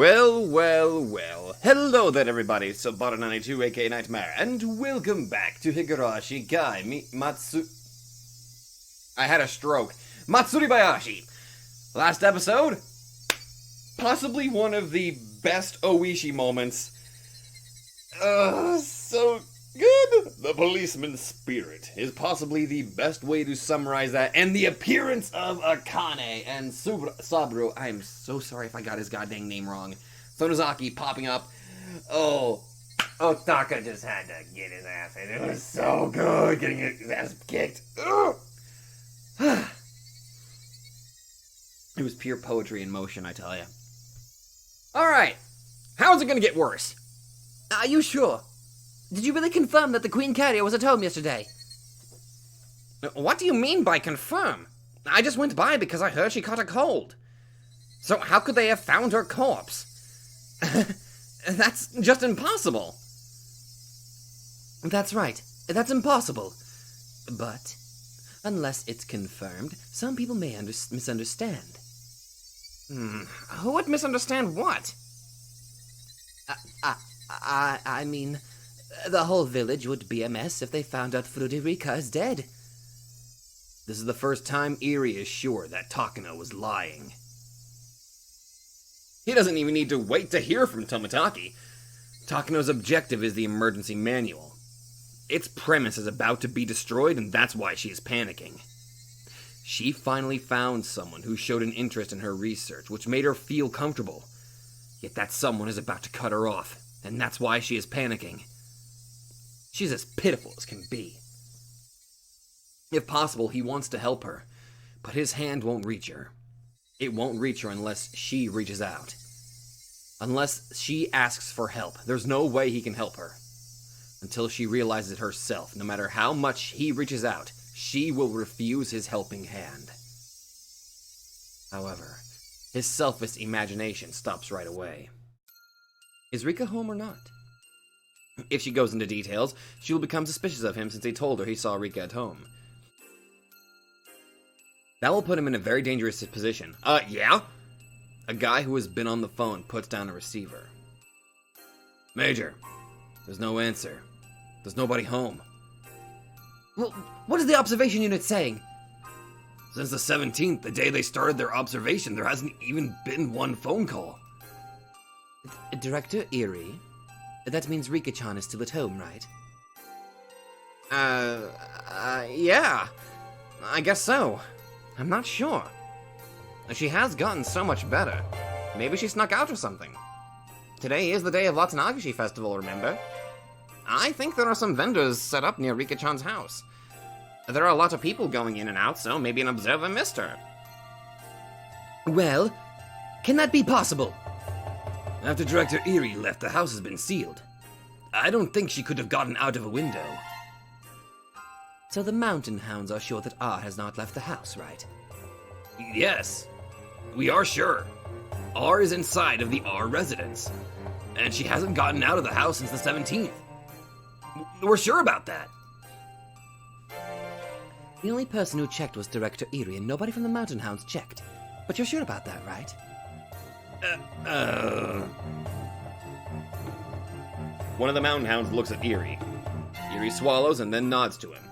Well. Hello there, everybody. It's Bottom92, aka Nightmare, and welcome back to Higurashi Guy. I had a stroke. Matsuribayashi. Last episode, possibly one of the best Oishi moments. So good. The policeman's spirit is possibly the best way to summarize that, and the appearance of Akane and Saburo. I'm so sorry if I got his goddamn name wrong. Sonozaki popping up. Oh, Otaka just had to get his ass in. It was so good getting his ass kicked. It was pure poetry in motion, I tell you. Alright, how's it gonna get worse? Are you sure? Did you really confirm that the Queen Carrier was at home yesterday? What do you mean by confirm? I just went by because I heard she caught a cold. So how could they have found her corpse? That's just impossible. That's right. That's impossible. But, unless it's confirmed, some people may misunderstand. Who would misunderstand what? I mean, the whole village would be a mess if they found out Rika is dead. This is the first time Irie is sure that Takano was lying. He doesn't even need to wait to hear from Tomitake. Takano's objective is the emergency manual. Its premise is about to be destroyed, and that's why she is panicking. She finally found someone who showed an interest in her research, which made her feel comfortable. Yet that someone is about to cut her off, and that's why she is panicking. She's as pitiful as can be. If possible, he wants to help her, but his hand won't reach her. It won't reach her unless she reaches out. Unless she asks for help, there's no way he can help her. Until she realizes it herself, no matter how much he reaches out, she will refuse his helping hand. However, his selfish imagination stops right away. Is Rika home or not? If she goes into details, she will become suspicious of him since he told her he saw Rika at home. That will put him in a very dangerous position. Yeah? A guy who has been on the phone puts down a receiver. Major, there's no answer. There's nobody home. Well, what is the observation unit saying? Since the 17th, the day they started their observation, there hasn't even been one phone call. Director Irie? That means Rika-chan is still at home, right? Yeah. I guess so. I'm not sure. She has gotten so much better. Maybe she snuck out or something. Today is the day of Watanagishi Festival, remember? I think there are some vendors set up near Rika-chan's house. There are a lot of people going in and out, so maybe an observer missed her. Well, can that be possible? After Director Irie left, the house has been sealed. I don't think she could have gotten out of a window. So the mountain hounds are sure that R has not left the house, right? Yes, we are sure. R is inside of the R residence, and she hasn't gotten out of the house since the 17th. We're sure about that. The only person who checked was Director Irie, and nobody from the mountain hounds checked. But you're sure about that, right? One of the mountain hounds looks at Irie. Irie swallows and then nods to him.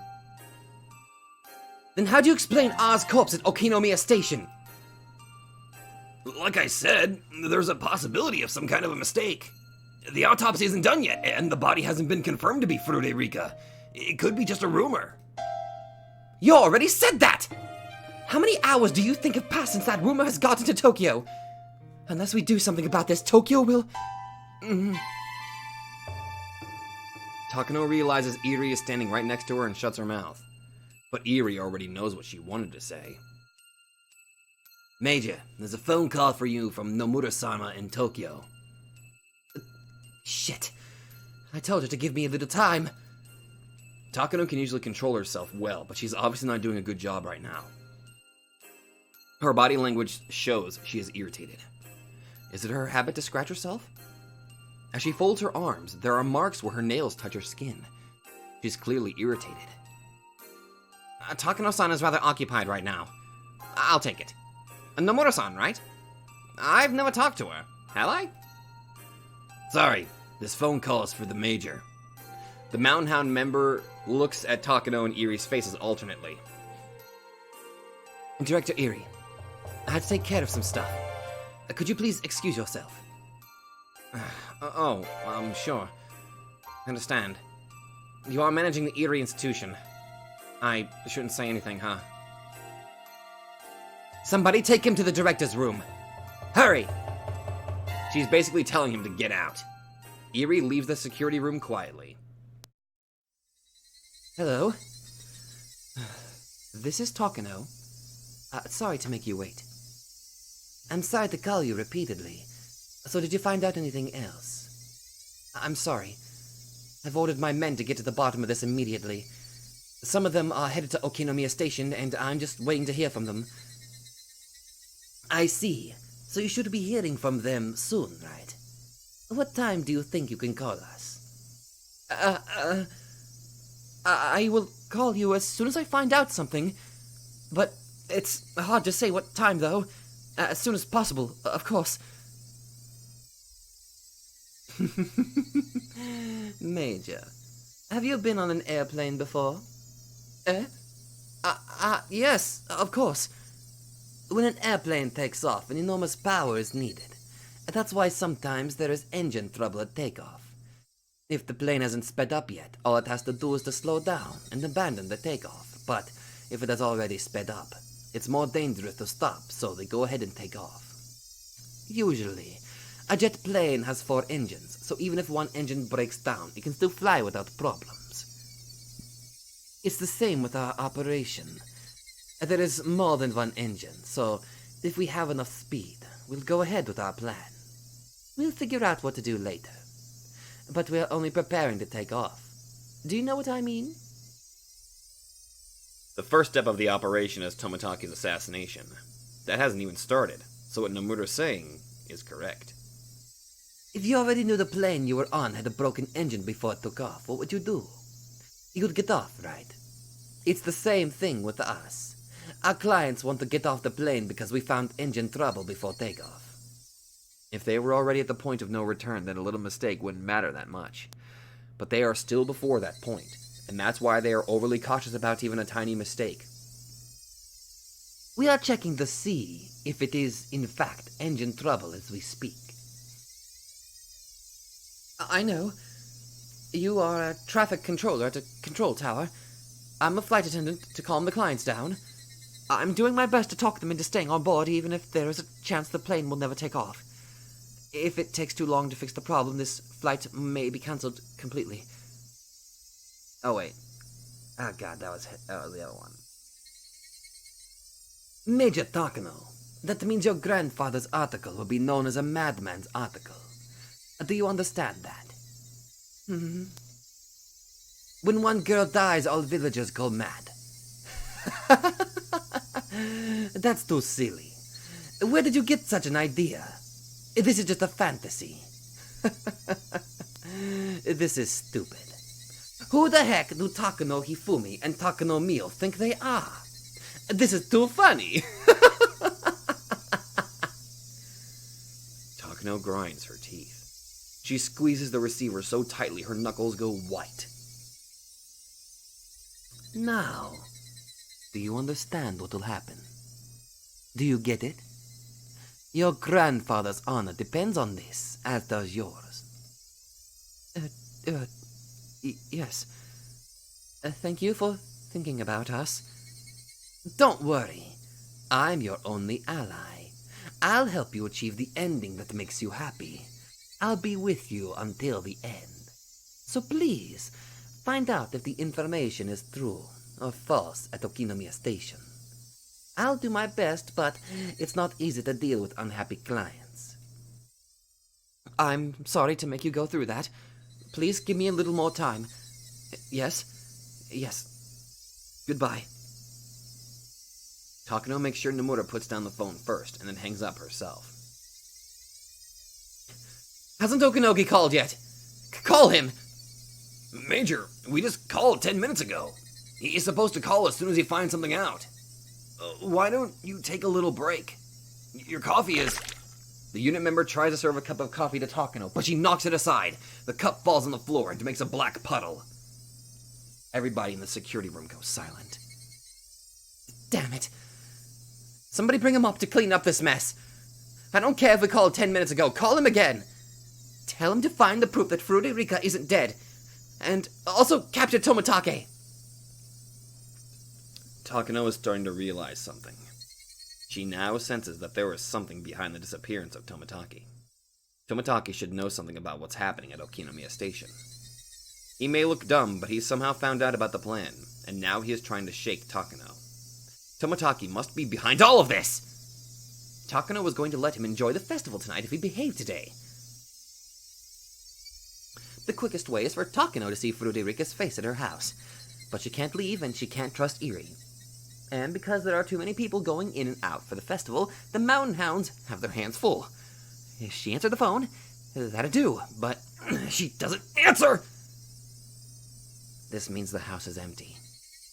Then how do you explain R's corpse at Okinomiya Station? Like I said, there's a possibility of some kind of a mistake. The autopsy isn't done yet, and the body hasn't been confirmed to be Rika. It could be just a rumor. You already said that! How many hours do you think have passed since that rumor has gotten to Tokyo? Unless we do something about this, Tokyo will... Takano realizes Irie is standing right next to her and shuts her mouth. But Irie already knows what she wanted to say. Major, there's a phone call for you from Nomura-sama in Tokyo. Shit. I told her to give me a little time. Takano can usually control herself well, but she's obviously not doing a good job right now. Her body language shows she is irritated. Is it her habit to scratch herself? As she folds her arms, there are marks where her nails touch her skin. She's clearly irritated. Takano-san is rather occupied right now. I'll take it. Nomura-san, right? I've never talked to her. Have I? Sorry, this phone call is for the Major. The Mountain Hound member looks at Takano and Irie's faces alternately. Director Irie, I had to take care of some stuff. Could you please excuse yourself? Sure. I understand. You are managing the Irie institution. I shouldn't say anything, huh? Somebody take him to the director's room. Hurry! She's basically telling him to get out. Irie leaves the security room quietly. Hello? This is Takano. Sorry to make you wait. I'm sorry to call you repeatedly. So did you find out anything else? I'm sorry. I've ordered my men to get to the bottom of this immediately. Some of them are headed to Okinomiya Station, and I'm just waiting to hear from them. I see. So you should be hearing from them soon, right? What time do you think you can call us? I will call you as soon as I find out something. But it's hard to say what time, though. As soon as possible, of course. Major, have you been on an airplane before? Yes, of course. When an airplane takes off, an enormous power is needed. That's why sometimes there is engine trouble at takeoff. If the plane hasn't sped up yet, all it has to do is to slow down and abandon the takeoff. But if it has already sped up, it's more dangerous to stop, so they go ahead and take off. Usually, a jet plane has 4 engines, so even if one engine breaks down, it can still fly without problems. It's the same with our operation. There is more than one engine, so if we have enough speed, we'll go ahead with our plan. We'll figure out what to do later. But we're only preparing to take off. Do you know what I mean? The first step of the operation is Tomitake's assassination. That hasn't even started, so what Nomura's saying is correct. If you already knew the plane you were on had a broken engine before it took off, what would you do? You'd get off, right? It's the same thing with us. Our clients want to get off the plane because we found engine trouble before takeoff. If they were already at the point of no return, then a little mistake wouldn't matter that much. But they are still before that point, and that's why they are overly cautious about even a tiny mistake. We are checking to see if it is, in fact, engine trouble as we speak. I know. You are a traffic controller at a control tower. I'm a flight attendant to calm the clients down. I'm doing my best to talk them into staying on board, even if there is a chance the plane will never take off. If it takes too long to fix the problem, this flight may be cancelled completely. Oh, wait. Oh, God, that was the other one. Major Takano, that means your grandfather's article will be known as a madman's article. Do you understand that? Mm-hmm. When one girl dies, all villagers go mad. That's too silly. Where did you get such an idea? This is just a fantasy. This is stupid. Who the heck do Takano Hifumi and Takano Mio think they are? This is too funny. Takano grinds her teeth. She squeezes the receiver so tightly her knuckles go white. Now, do you understand what will happen? Do you get it? Your grandfather's honor depends on this, as does yours. Yes. Thank you for thinking about us. Don't worry. I'm your only ally. I'll help you achieve the ending that makes you happy. I'll be with you until the end. So please, find out if the information is true or false at Okinomiya Station. I'll do my best, but it's not easy to deal with unhappy clients. I'm sorry to make you go through that. Please give me a little more time. Yes? Yes. Goodbye. Takano makes sure Nomura puts down the phone first, and then hangs up herself. Hasn't Okinogi called yet? Call him! Major, we just called 10 minutes ago. He's supposed to call as soon as he finds something out. Why don't you take a little break? Your coffee is... The unit member tries to serve a cup of coffee to Takano, but she knocks it aside. The cup falls on the floor and makes a black puddle. Everybody in the security room goes silent. Damn it. Somebody bring him up to clean up this mess. I don't care if we called 10 minutes ago. Call him again. Tell him to find the proof that Fray Rika isn't dead. And also capture Tomitake. Takano is starting to realize something. She now senses that there is something behind the disappearance of Tomitake. Tomitake should know something about what's happening at Okinomiya Station. He may look dumb, but he's somehow found out about the plan, and now he is trying to shake Takano. Tomitake must be behind all of this! Takano was going to let him enjoy the festival tonight if he behaved today. The quickest way is for Takano to see Fray Rika's face at her house, but she can't leave and she can't trust Irie. And because there are too many people going in and out for the festival, the Mountain Hounds have their hands full. If she answered the phone, that'd do, but she doesn't answer! This means the house is empty,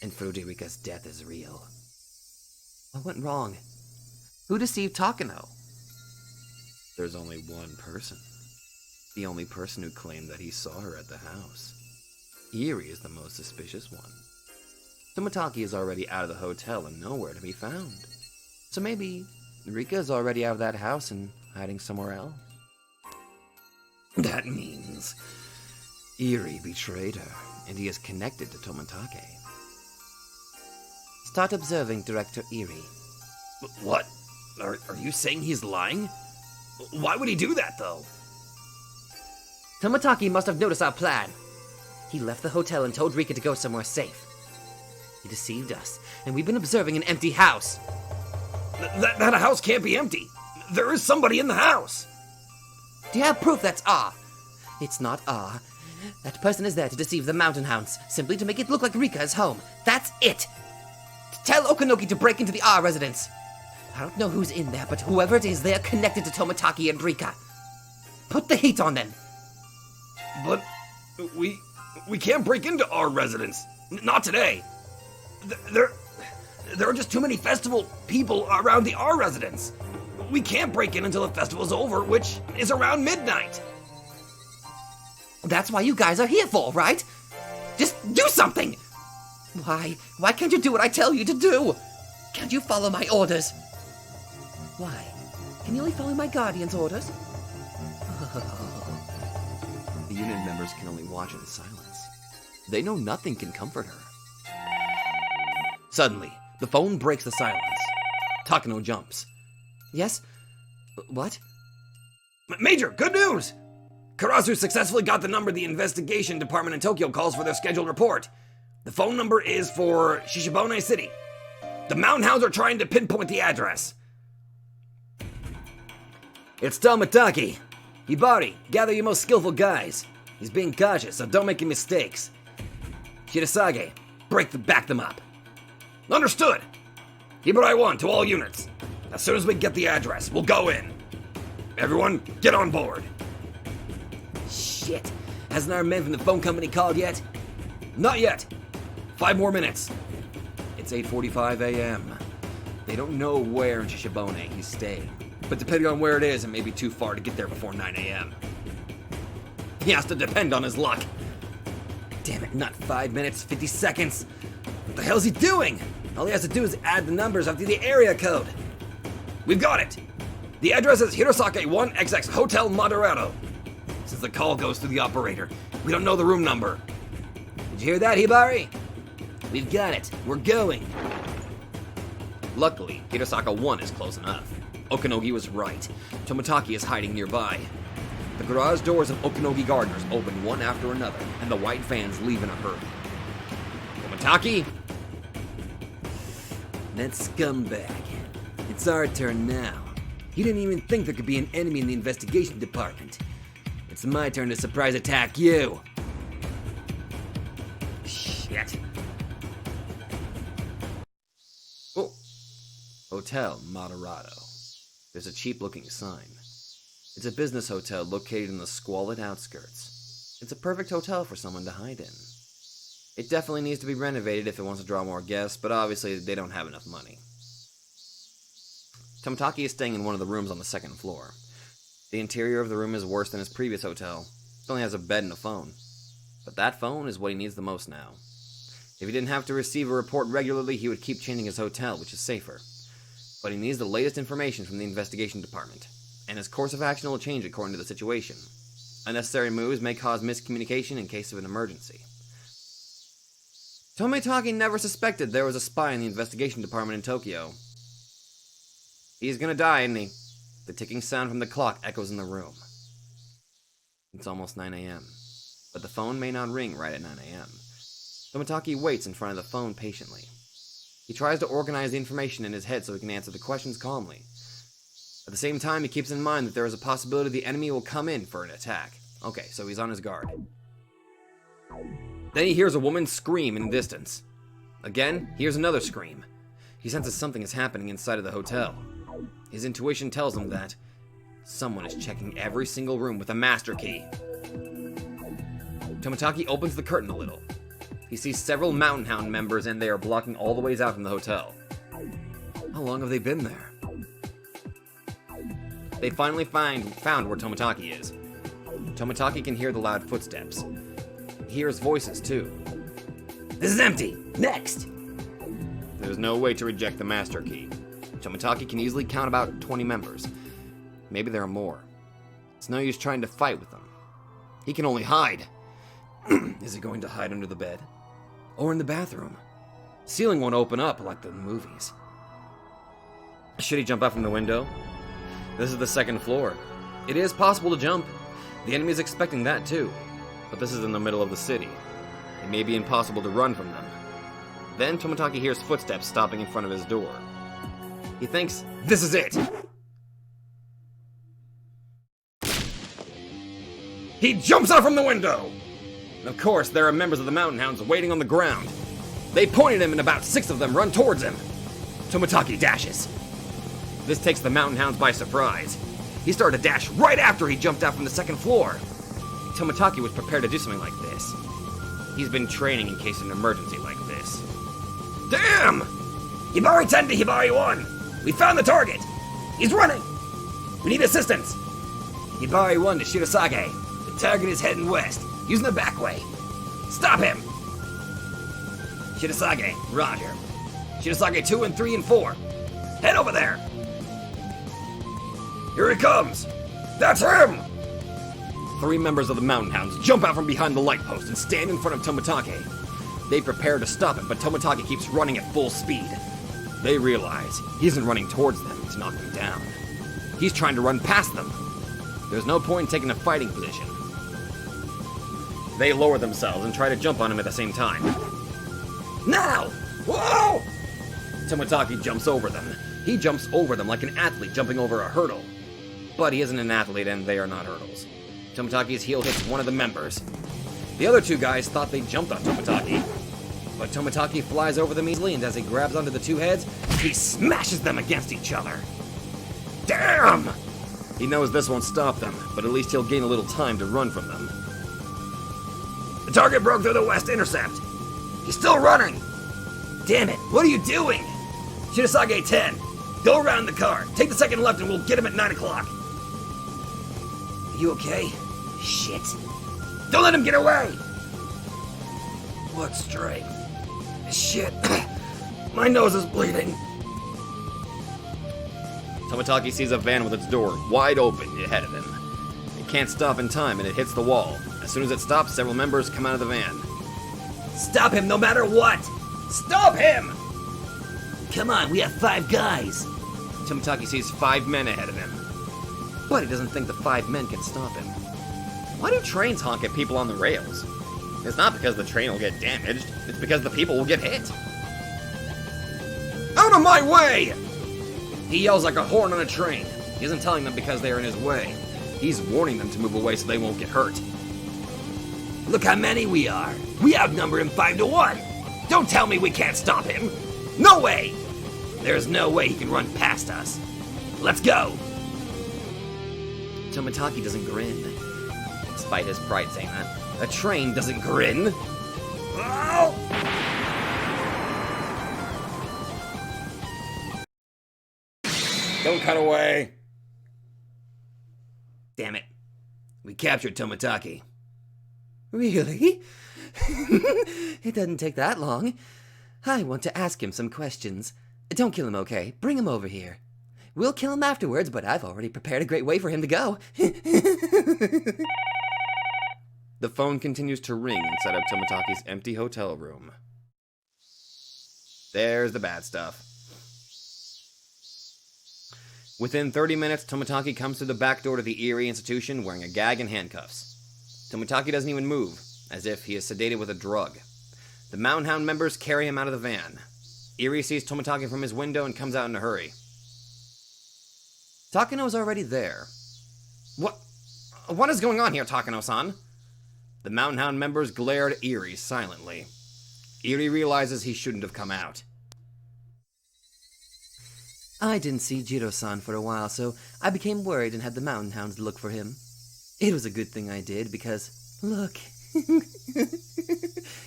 and Fray Rika's death is real. What went wrong? Who deceived Takano? There's only one person. The only person who claimed that he saw her at the house. Irie is the most suspicious one. Tomitake is already out of the hotel and nowhere to be found. So maybe Rika is already out of that house and hiding somewhere else. That means Irie betrayed her, and he is connected to Tomitake. Start observing Director Irie. What? Are you saying he's lying? Why would he do that, though? Tomitake must have noticed our plan. He left the hotel and told Rika to go somewhere safe. He deceived us, and we've been observing an empty house. That house can't be empty. There is somebody in the house. Do you have proof that's R? It's not R. That person is there to deceive the Mountain Hounds, simply to make it look like Rika is home. That's it! Tell Okanoki to break into the R residence. I don't know who's in there, but whoever it is, they are connected to Tomitake and Rika. Put the heat on them. But we can't break into our residence. Not today. There are just too many festival people around the R residence. We can't break in until the festival's over, which is around midnight. That's why you guys are here for, right? Just do something! Why? Why can't you do what I tell you to do? Can't you follow my orders? Why? Can you only follow my guardian's orders? The unit members can only watch in silence. They know nothing can comfort her. Suddenly, the phone breaks the silence. Takano jumps. Yes? What? Major, good news! Karasu successfully got the number the investigation department in Tokyo calls for their scheduled report. The phone number is for Shishibone City. The Mountain Hounds are trying to pinpoint the address. It's Tomitake. Hibari, gather your most skillful guys. He's being cautious, so don't make any mistakes. Shirasage, back them up. Understood. Hibari 1 to all units. As soon as we get the address, we'll go in. Everyone, get on board. Shit. Hasn't our man from the phone company called yet? Not yet. 5 more minutes. It's 8:45 a.m. They don't know where in Shishibone he's staying. But depending on where it is, it may be too far to get there before 9 a.m. He has to depend on his luck. Damn it, not 5 minutes, 50 seconds. What the hell's he doing? All he has to do is add the numbers after the area code. We've got it. The address is Hirosake 1XX Hotel Moderato. Since the call goes through the operator, we don't know the room number. Did you hear that, Hibari? We've got it. We're going. Luckily, Hirosaka 1 is close enough. Okanogi was right. Tomitake is hiding nearby. The garage doors of Okanogi Gardeners open one after another, and the white vans leave in a hurry. Tomitake? That scumbag. It's our turn now. He didn't even think there could be an enemy in the investigation department. It's my turn to surprise attack you. Shit. Oh. Hotel Moderato. There's a cheap-looking sign. It's a business hotel located in the squalid outskirts. It's a perfect hotel for someone to hide in. It definitely needs to be renovated if it wants to draw more guests, but obviously they don't have enough money. Tomitake is staying in one of the rooms on the second floor. The interior of the room is worse than his previous hotel. It only has a bed and a phone. But that phone is what he needs the most now. If he didn't have to receive a report regularly, he would keep changing his hotel, which is safer. But he needs the latest information from the investigation department, and his course of action will change according to the situation. Unnecessary moves may cause miscommunication in case of an emergency. Tomitake never suspected there was a spy in the investigation department in Tokyo. He's gonna die, isn't he? The ticking sound from the clock echoes in the room. It's almost 9 a.m., but the phone may not ring right at 9 a.m. Tomitake waits in front of the phone patiently. He tries to organize the information in his head so he can answer the questions calmly. At the same time, he keeps in mind that there is a possibility the enemy will come in for an attack. Okay, so he's on his guard. Then he hears a woman scream in the distance. Again, he hears another scream. He senses something is happening inside of the hotel. His intuition tells him that someone is checking every single room with a master key. Tomitake opens the curtain a little. He sees several Mountain Hound members and they are blocking all the ways out from the hotel. How long have they been there? They finally found where Tomitake is. Tomitake can hear the loud footsteps. He hears voices too. This is empty! Next! There's no way to reject the master key. Tomitake can easily count about 20 members. Maybe there are more. It's no use trying to fight with them. He can only hide. Is he going to hide under the bed? Or in the bathroom? The ceiling won't open up like the movies. Should he jump out from the window? This is the second floor. It is possible to jump. The enemy is expecting that too. But this is in the middle of the city. It may be impossible to run from them. Then Tomitake hears footsteps stopping in front of his door. He thinks, this is it! He jumps out from the window! And of course, there are members of the Mountain Hounds waiting on the ground. They point at him and about 6 of them run towards him. Tomitake dashes. This takes the Mountain Hounds by surprise. He started to dash right after he jumped out from the second floor. Tomitake was prepared to do something like this. He's been training in case of an emergency like this. Damn! Hibari 10 to Hibari 1! We found the target! He's running! We need assistance! Hibari 1 to Shirasage. The target is heading west, using the back way. Stop him! Shirasage, roger. Shirasage 2 and 3 and 4. Head over there! Here he comes! That's him! 3 members of the Mountain Hounds jump out from behind the light post and stand in front of Tomitake. They prepare to stop him, but Tomitake keeps running at full speed. They realize he isn't running towards them to knock them down. He's trying to run past them. There's no point in taking a fighting position. They lower themselves and try to jump on him at the same time. Now! Whoa! Tomitake jumps over them. He jumps over them like an athlete jumping over a hurdle. But he isn't an athlete and they are not hurdles. Tomitake's heel hits one of the members. The other 2 guys thought they jumped on Tomitake. But Tomitake flies over them easily, and as he grabs onto the 2 heads, he smashes them against each other. Damn! He knows this won't stop them, but at least he'll gain a little time to run from them. The target broke through the west intercept. He's still running. Damn it, what are you doing? Shirasage 10, go around the car. Take the second left and we'll get him at 9 o'clock. Are you okay? Shit. Don't let him get away! What strength? Shit. My nose is bleeding. Tomitake sees a van with its door wide open ahead of him. It can't stop in time and it hits the wall. As soon as it stops, several members come out of the van. Stop him no matter what! Stop him! Come on, we have 5 guys. Tomitake sees 5 men ahead of him. But he doesn't think the 5 men can stop him. Why do trains honk at people on the rails? It's not because the train will get damaged, it's because the people will get hit. Out of my way! He yells like a horn on a train. He isn't telling them because they are in his way. He's warning them to move away so they won't get hurt. Look how many we are. We outnumber him 5 to 1. Don't tell me we can't stop him. No way! There's no way he can run past us. Let's go! Tomitake doesn't grin. Despite his pride saying that, a train doesn't grin. Oh! Don't cut away. Damn it. We captured Tomitake. Really? It doesn't take that long. I want to ask him some questions. Don't kill him, okay? Bring him over here. We'll kill him afterwards, but I've already prepared a great way for him to go. The phone continues to ring inside of Tomitake's empty hotel room. There's the bad stuff. Within 30 minutes, Tomitake comes through the back door to the Irie institution wearing a gag and handcuffs. Tomitake doesn't even move, as if he is sedated with a drug. The Mountain Hound members carry him out of the van. Irie sees Tomitake from his window and comes out in a hurry. Takano's already there. What is going on here, Takano-san? The Mountain Hound members glare at Irie silently. Irie realizes he shouldn't have come out. I didn't see Jiro-san for a while, so I became worried and had the Mountain Hounds look for him. It was a good thing I did, because, look,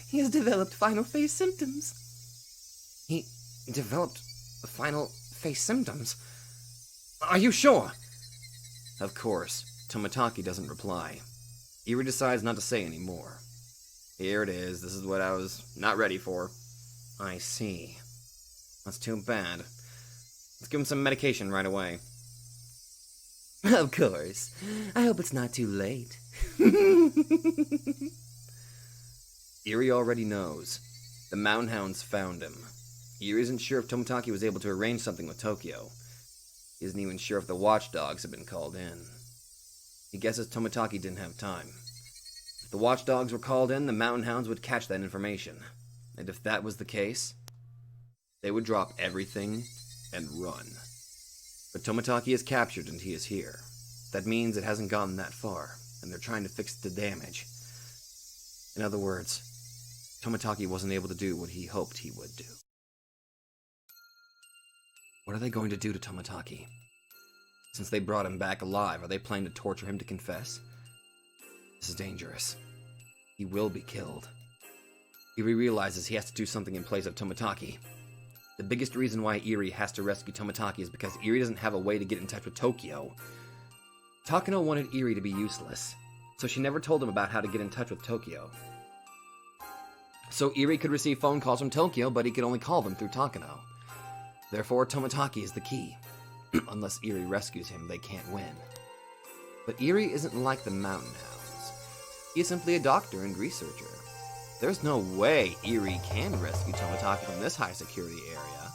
he has developed final phase symptoms. He developed final phase symptoms? Are you sure? Of course. Tomitake doesn't reply. Irie decides not to say any more. Here it is. This is what I was not ready for. I see. That's too bad. Let's give him some medication right away. Of course. I hope it's not too late. Irie already knows. The Mountain Hounds found him. Irie isn't sure if Tomitake was able to arrange something with Tokyo. He isn't even sure if the watchdogs have been called in. He guesses Tomitake didn't have time. If the watchdogs were called in, the Mountain Hounds would catch that information. And if that was the case, they would drop everything and run. But Tomitake is captured and he is here. That means it hasn't gone that far, and they're trying to fix the damage. In other words, Tomitake wasn't able to do what he hoped he would do. What are they going to do to Tomitake? Since they brought him back alive, are they planning to torture him to confess? This is dangerous. He will be killed. Irie realizes he has to do something in place of Tomitake. The biggest reason why Irie has to rescue Tomitake is because Irie doesn't have a way to get in touch with Tokyo. Takano wanted Irie to be useless, so she never told him about how to get in touch with Tokyo. So Irie could receive phone calls from Tokyo, but he could only call them through Takano. Therefore, Tomitake is the key. Unless Irie rescues him, they can't win. But Irie isn't like the Mountain Hounds. He is simply a doctor and researcher. There's no way Irie can rescue Tomitake from this high-security area.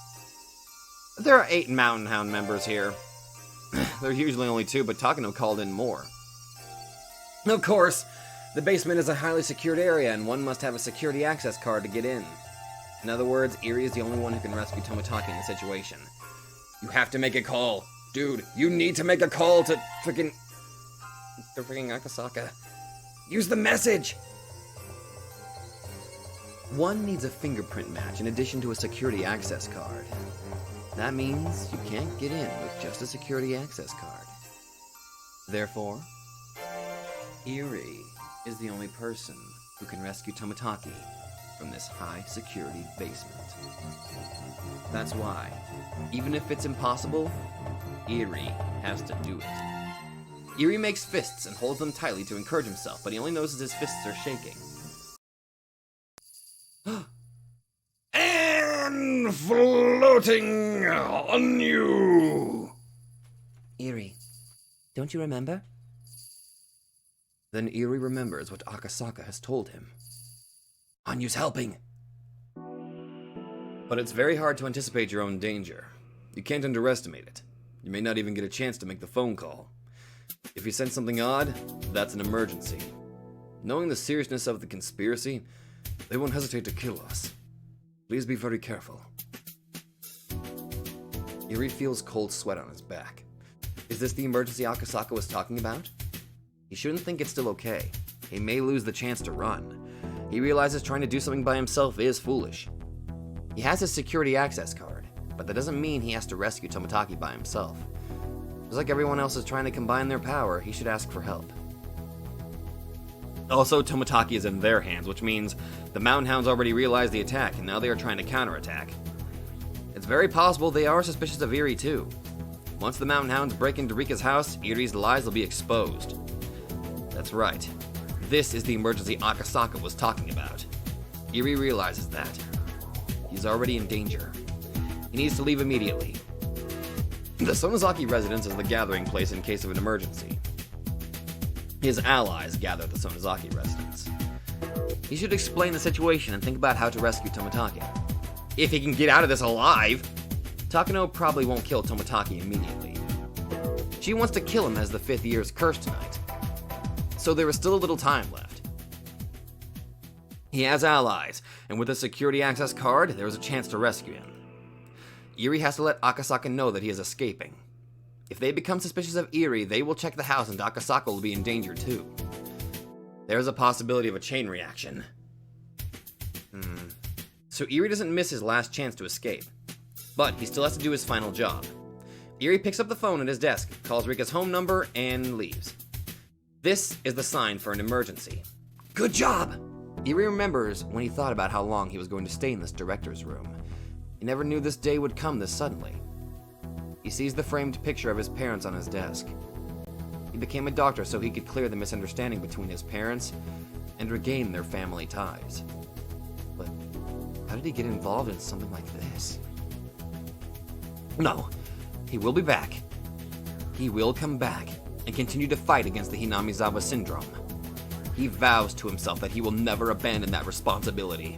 There are 8 Mountain Hound members here. There are usually only 2, but Takano called in more. Of course, the basement is a highly secured area, and one must have a security access card to get in. In other words, Irie is the only one who can rescue Tomitake in the situation. You have to make a call. Dude, you need to make a call to freaking Akasaka. Use the message! One needs a fingerprint match in addition to a security access card. That means you can't get in with just a security access card. Therefore, Irie is the only person who can rescue Tomitake from this high-security basement. That's why, even if it's impossible, Irie has to do it. Irie makes fists and holds them tightly to encourage himself, but he only notices his fists are shaking. And floating on you! Irie, don't you remember? Then Irie remembers what Akasaka has told him. Anyu's helping! But it's very hard to anticipate your own danger. You can't underestimate it. You may not even get a chance to make the phone call. If you sense something odd, that's an emergency. Knowing the seriousness of the conspiracy, they won't hesitate to kill us. Please be very careful. Irie feels cold sweat on his back. Is this the emergency Akasaka was talking about? He shouldn't think it's still okay. He may lose the chance to run. He realizes trying to do something by himself is foolish. He has his security access card, but that doesn't mean he has to rescue Tomitake by himself. Just like everyone else is trying to combine their power, he should ask for help. Also, Tomitake is in their hands, which means the Mountain Hounds already realized the attack, and now they are trying to counterattack. It's very possible they are suspicious of Irie too. Once the Mountain Hounds break into Rika's house, Irie's lies will be exposed. That's right. This is the emergency Akasaka was talking about. Irie realizes that. He's already in danger. He needs to leave immediately. The Sonozaki residence is the gathering place in case of an emergency. His allies gather at the Sonozaki residence. He should explain the situation and think about how to rescue Tomitake. If he can get out of this alive! Takano probably won't kill Tomitake immediately. She wants to kill him as the 5th year's curse tonight. So there is still a little time left. He has allies, and with a security access card, there is a chance to rescue him. Irie has to let Akasaka know that he is escaping. If they become suspicious of Irie, they will check the house and Akasaka will be in danger too. There is a possibility of a chain reaction. So Irie doesn't miss his last chance to escape. But he still has to do his final job. Irie picks up the phone at his desk, calls Rika's home number, and leaves. This is the sign for an emergency. Good job! Irie remembers when he thought about how long he was going to stay in this director's room. He never knew this day would come this suddenly. He sees the framed picture of his parents on his desk. He became a doctor so he could clear the misunderstanding between his parents and regain their family ties. But how did he get involved in something like this? No, he will be back. He will come back and continue to fight against the Hinamizawa syndrome. He vows to himself that he will never abandon that responsibility.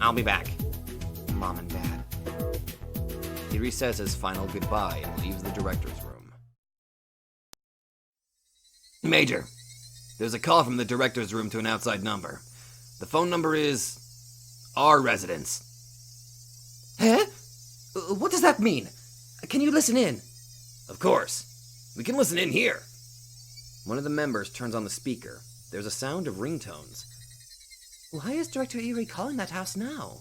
I'll be back, Mom and Dad. Irie says his final goodbye and leaves the director's room. Major, there's a call from the director's room to an outside number. The phone number is our residence. Huh? What does that mean? Can you listen in? Of course. We can listen in here. One of the members turns on the speaker. There's a sound of ringtones. Why is Director Irie calling that house now?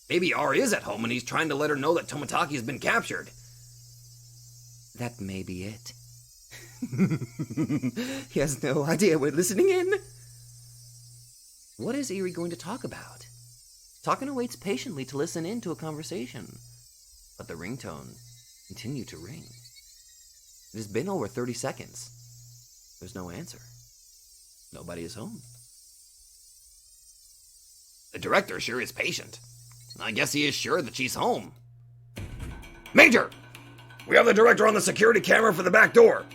Maybe R is at home and he's trying to let her know that Tomitake has been captured. That may be it. He has no idea we're listening in. What is Irie going to talk about? Takano waits patiently to listen in to a conversation, but the ringtone continued to ring. It has been over 30 seconds. There's no answer. Nobody is home. The director sure is patient. I guess he is sure that she's home. Major! We have the director on the security camera for the back door.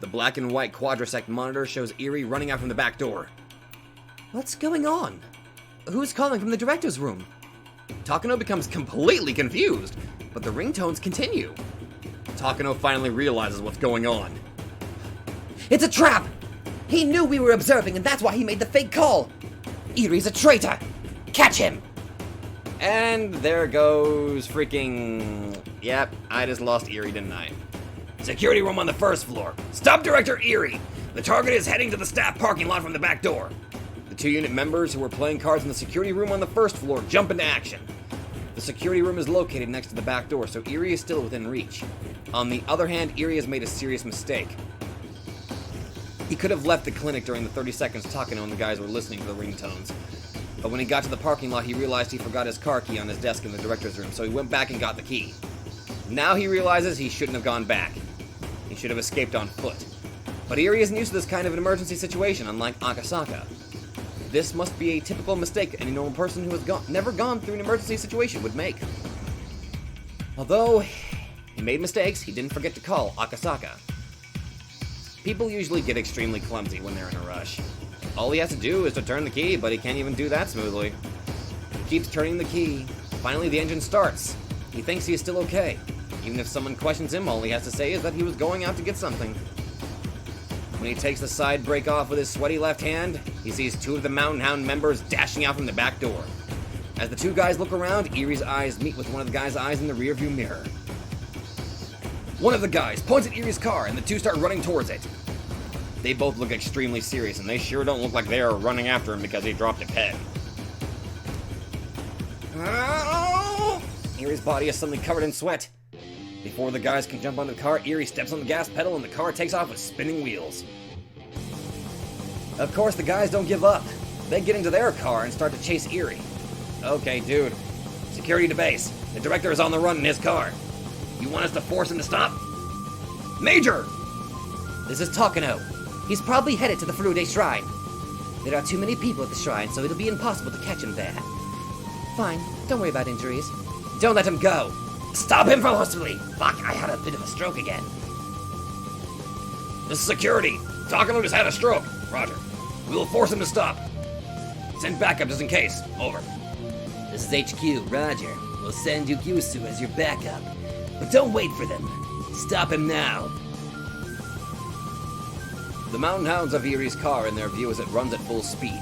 The black and white quadrasect monitor shows Irie running out from the back door. What's going on? Who's calling from the director's room? Takano becomes completely confused, but the ringtones continue. Takano finally realizes what's going on. It's a trap! He knew we were observing, and that's why he made the fake call! Irie's a traitor! Catch him! And there goes freaking... Yep, I just lost Irie, didn't I? Security room on the first floor. Stop Director Irie! The target is heading to the staff parking lot from the back door. The 2 unit members who were playing cards in the security room on the first floor jump into action. The security room is located next to the back door, so Irie is still within reach. On the other hand, Irie has made a serious mistake. He could have left the clinic during the 30 seconds Takano and the guys were listening to the ringtones. But when he got to the parking lot, he realized he forgot his car key on his desk in the director's room, so he went back and got the key. Now he realizes he shouldn't have gone back. He should have escaped on foot. But Irie isn't used to this kind of an emergency situation, unlike Akasaka. This must be a typical mistake any normal person who has never gone through an emergency situation would make. Although he made mistakes, he didn't forget to call Akasaka. People usually get extremely clumsy when they're in a rush. All he has to do is to turn the key, but he can't even do that smoothly. He keeps turning the key. Finally, the engine starts. He thinks he is still okay. Even if someone questions him, all he has to say is that he was going out to get something. When he takes the side brake off with his sweaty left hand, he sees 2 of the Mountain Hound members dashing out from the back door. As the 2 guys look around, Irie's eyes meet with one of the guys' eyes in the rearview mirror. One of the guys points at Irie's car, and the 2 start running towards it. They both look extremely serious, and they sure don't look like they are running after him because he dropped a pen. Oh! Irie's body is suddenly covered in sweat. Before the guys can jump onto the car, Irie steps on the gas pedal and the car takes off with spinning wheels. Of course, the guys don't give up. They get into their car and start to chase Irie. Okay, dude. Security to base. The director is on the run in his car. You want us to force him to stop? Major! This is Takano. He's probably headed to the Furude Shrine. There are too many people at the shrine, so it'll be impossible to catch him there. Fine, don't worry about injuries. Don't let him go! Stop him forcefully! Fuck, I had a bit of a stroke again. This is security. Takano just had a stroke. Roger. We will force him to stop. Send backup just in case. Over. This is HQ, Roger. We'll send Yugyusu as your backup. But don't wait for them. Stop him now. The Mountain Hounds have Irie's car in their view as it runs at full speed.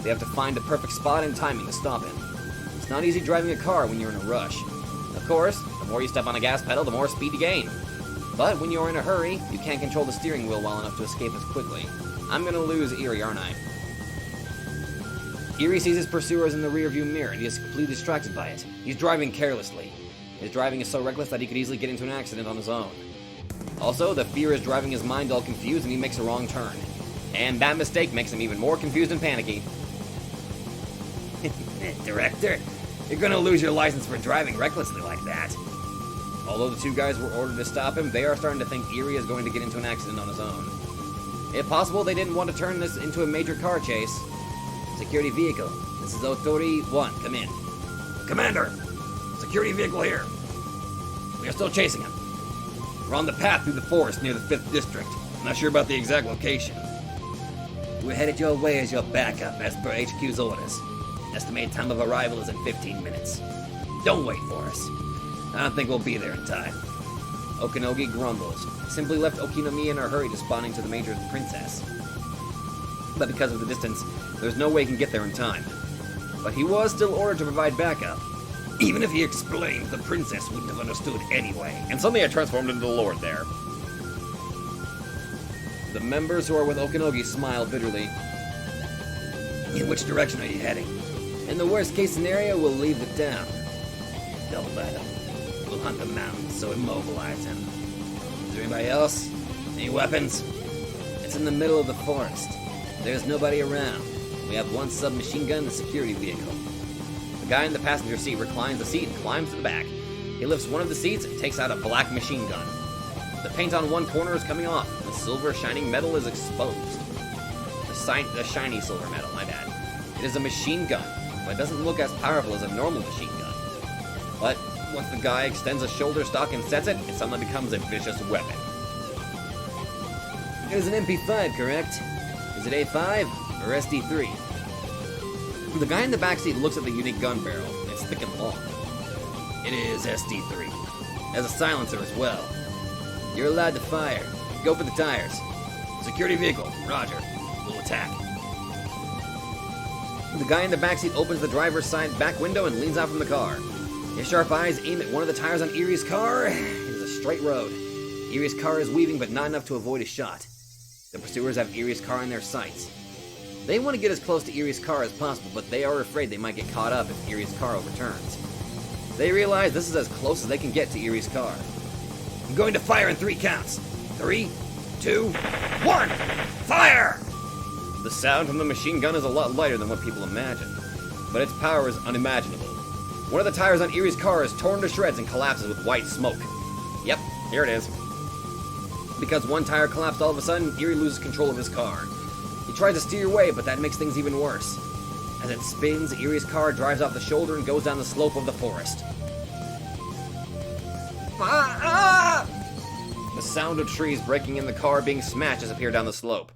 They have to find the perfect spot and timing to stop him. It's not easy driving a car when you're in a rush. Of course, the more you step on the gas pedal, the more speed you gain. But when you're in a hurry, you can't control the steering wheel well enough to escape as quickly. I'm gonna lose Irie, aren't I? Irie sees his pursuers in the rearview mirror and he is completely distracted by it. He's driving carelessly. His driving is so reckless that he could easily get into an accident on his own. Also, the fear is driving his mind all confused and he makes a wrong turn. And that mistake makes him even more confused and panicky. Director, you're gonna lose your license for driving recklessly like that. Although the two guys were ordered to stop him, they are starting to think Irie is going to get into an accident on his own. If possible, they didn't want to turn this into a major car chase. Security vehicle. This is Otori 1. Come in. Commander! Security vehicle here. We are still chasing him. We're on the path through the forest near the 5th District. I'm not sure about the exact location. We're headed your way as your backup, as per HQ's orders. Estimated time of arrival is in 15 minutes. Don't wait for us. I don't think we'll be there in time. Okinogi grumbles. Simply left Okinomiya in a hurry responding to the Major's princess. But because of the distance, there's no way he can get there in time. But he was still ordered to provide backup. Even if he explained, the princess wouldn't have understood anyway. And suddenly I transformed into the Lord there. The members who are with Okinogi smile bitterly. In which direction are you heading? In the worst case scenario, we'll leave the town. Don't let him. We'll hunt the mountains, so immobilize him. Is there anybody else? Any weapons? It's in the middle of the forest. There's nobody around. We have one submachine gun and a security vehicle. The guy in the passenger seat reclines the seat and climbs to the back. He lifts one of the seats and takes out a black machine gun. The paint on one corner is coming off. The silver shining metal is exposed. The shiny silver metal, my bad. It is a machine gun, but it doesn't look as powerful as a normal machine gun. But once the guy extends a shoulder stock and sets it, it suddenly becomes a vicious weapon. It is an MP5, correct? Is it A5 or SD3? The guy in the backseat looks at the unique gun barrel. It's thick and long. It is SD3. It has a silencer as well. You're allowed to fire. Go for the tires. Security vehicle. Roger. We'll attack. The guy in the backseat opens the driver's side back window and leans out from the car. His sharp eyes aim at one of the tires on Irie's car. It is a straight road. Irie's car is weaving, but not enough to avoid a shot. The pursuers have Irie's car in their sights. They want to get as close to Irie's car as possible, but they are afraid they might get caught up if Irie's car overturns. They realize this is as close as they can get to Irie's car. I'm going to fire in 3 counts. 3, 2, 1! Fire! The sound from the machine gun is a lot lighter than what people imagine, but its power is unimaginable. One of the tires on Irie's car is torn to shreds and collapses with white smoke. Yep, here it is. Because one tire collapsed all of a sudden, Irie loses control of his car. He tries to steer away, but that makes things even worse. As it spins, Irie's car drives off the shoulder and goes down the slope of the forest. The sound of trees breaking in the car being smashed as it appears down the slope.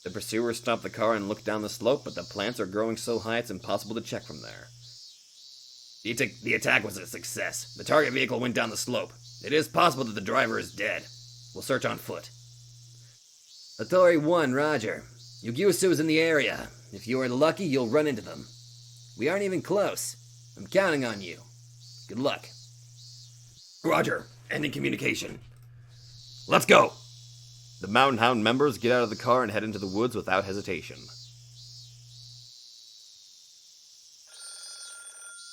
The pursuers stop the car and look down the slope, but the plants are growing so high it's impossible to check from there. The attack was a success. The target vehicle went down the slope. It is possible that the driver is dead. We'll search on foot. Authority 1, Roger. Yugyusu is in the area. If you are lucky, you'll run into them. We aren't even close. I'm counting on you. Good luck. Roger. Ending communication. Let's go! The Mountain Hound members get out of the car and head into the woods without hesitation.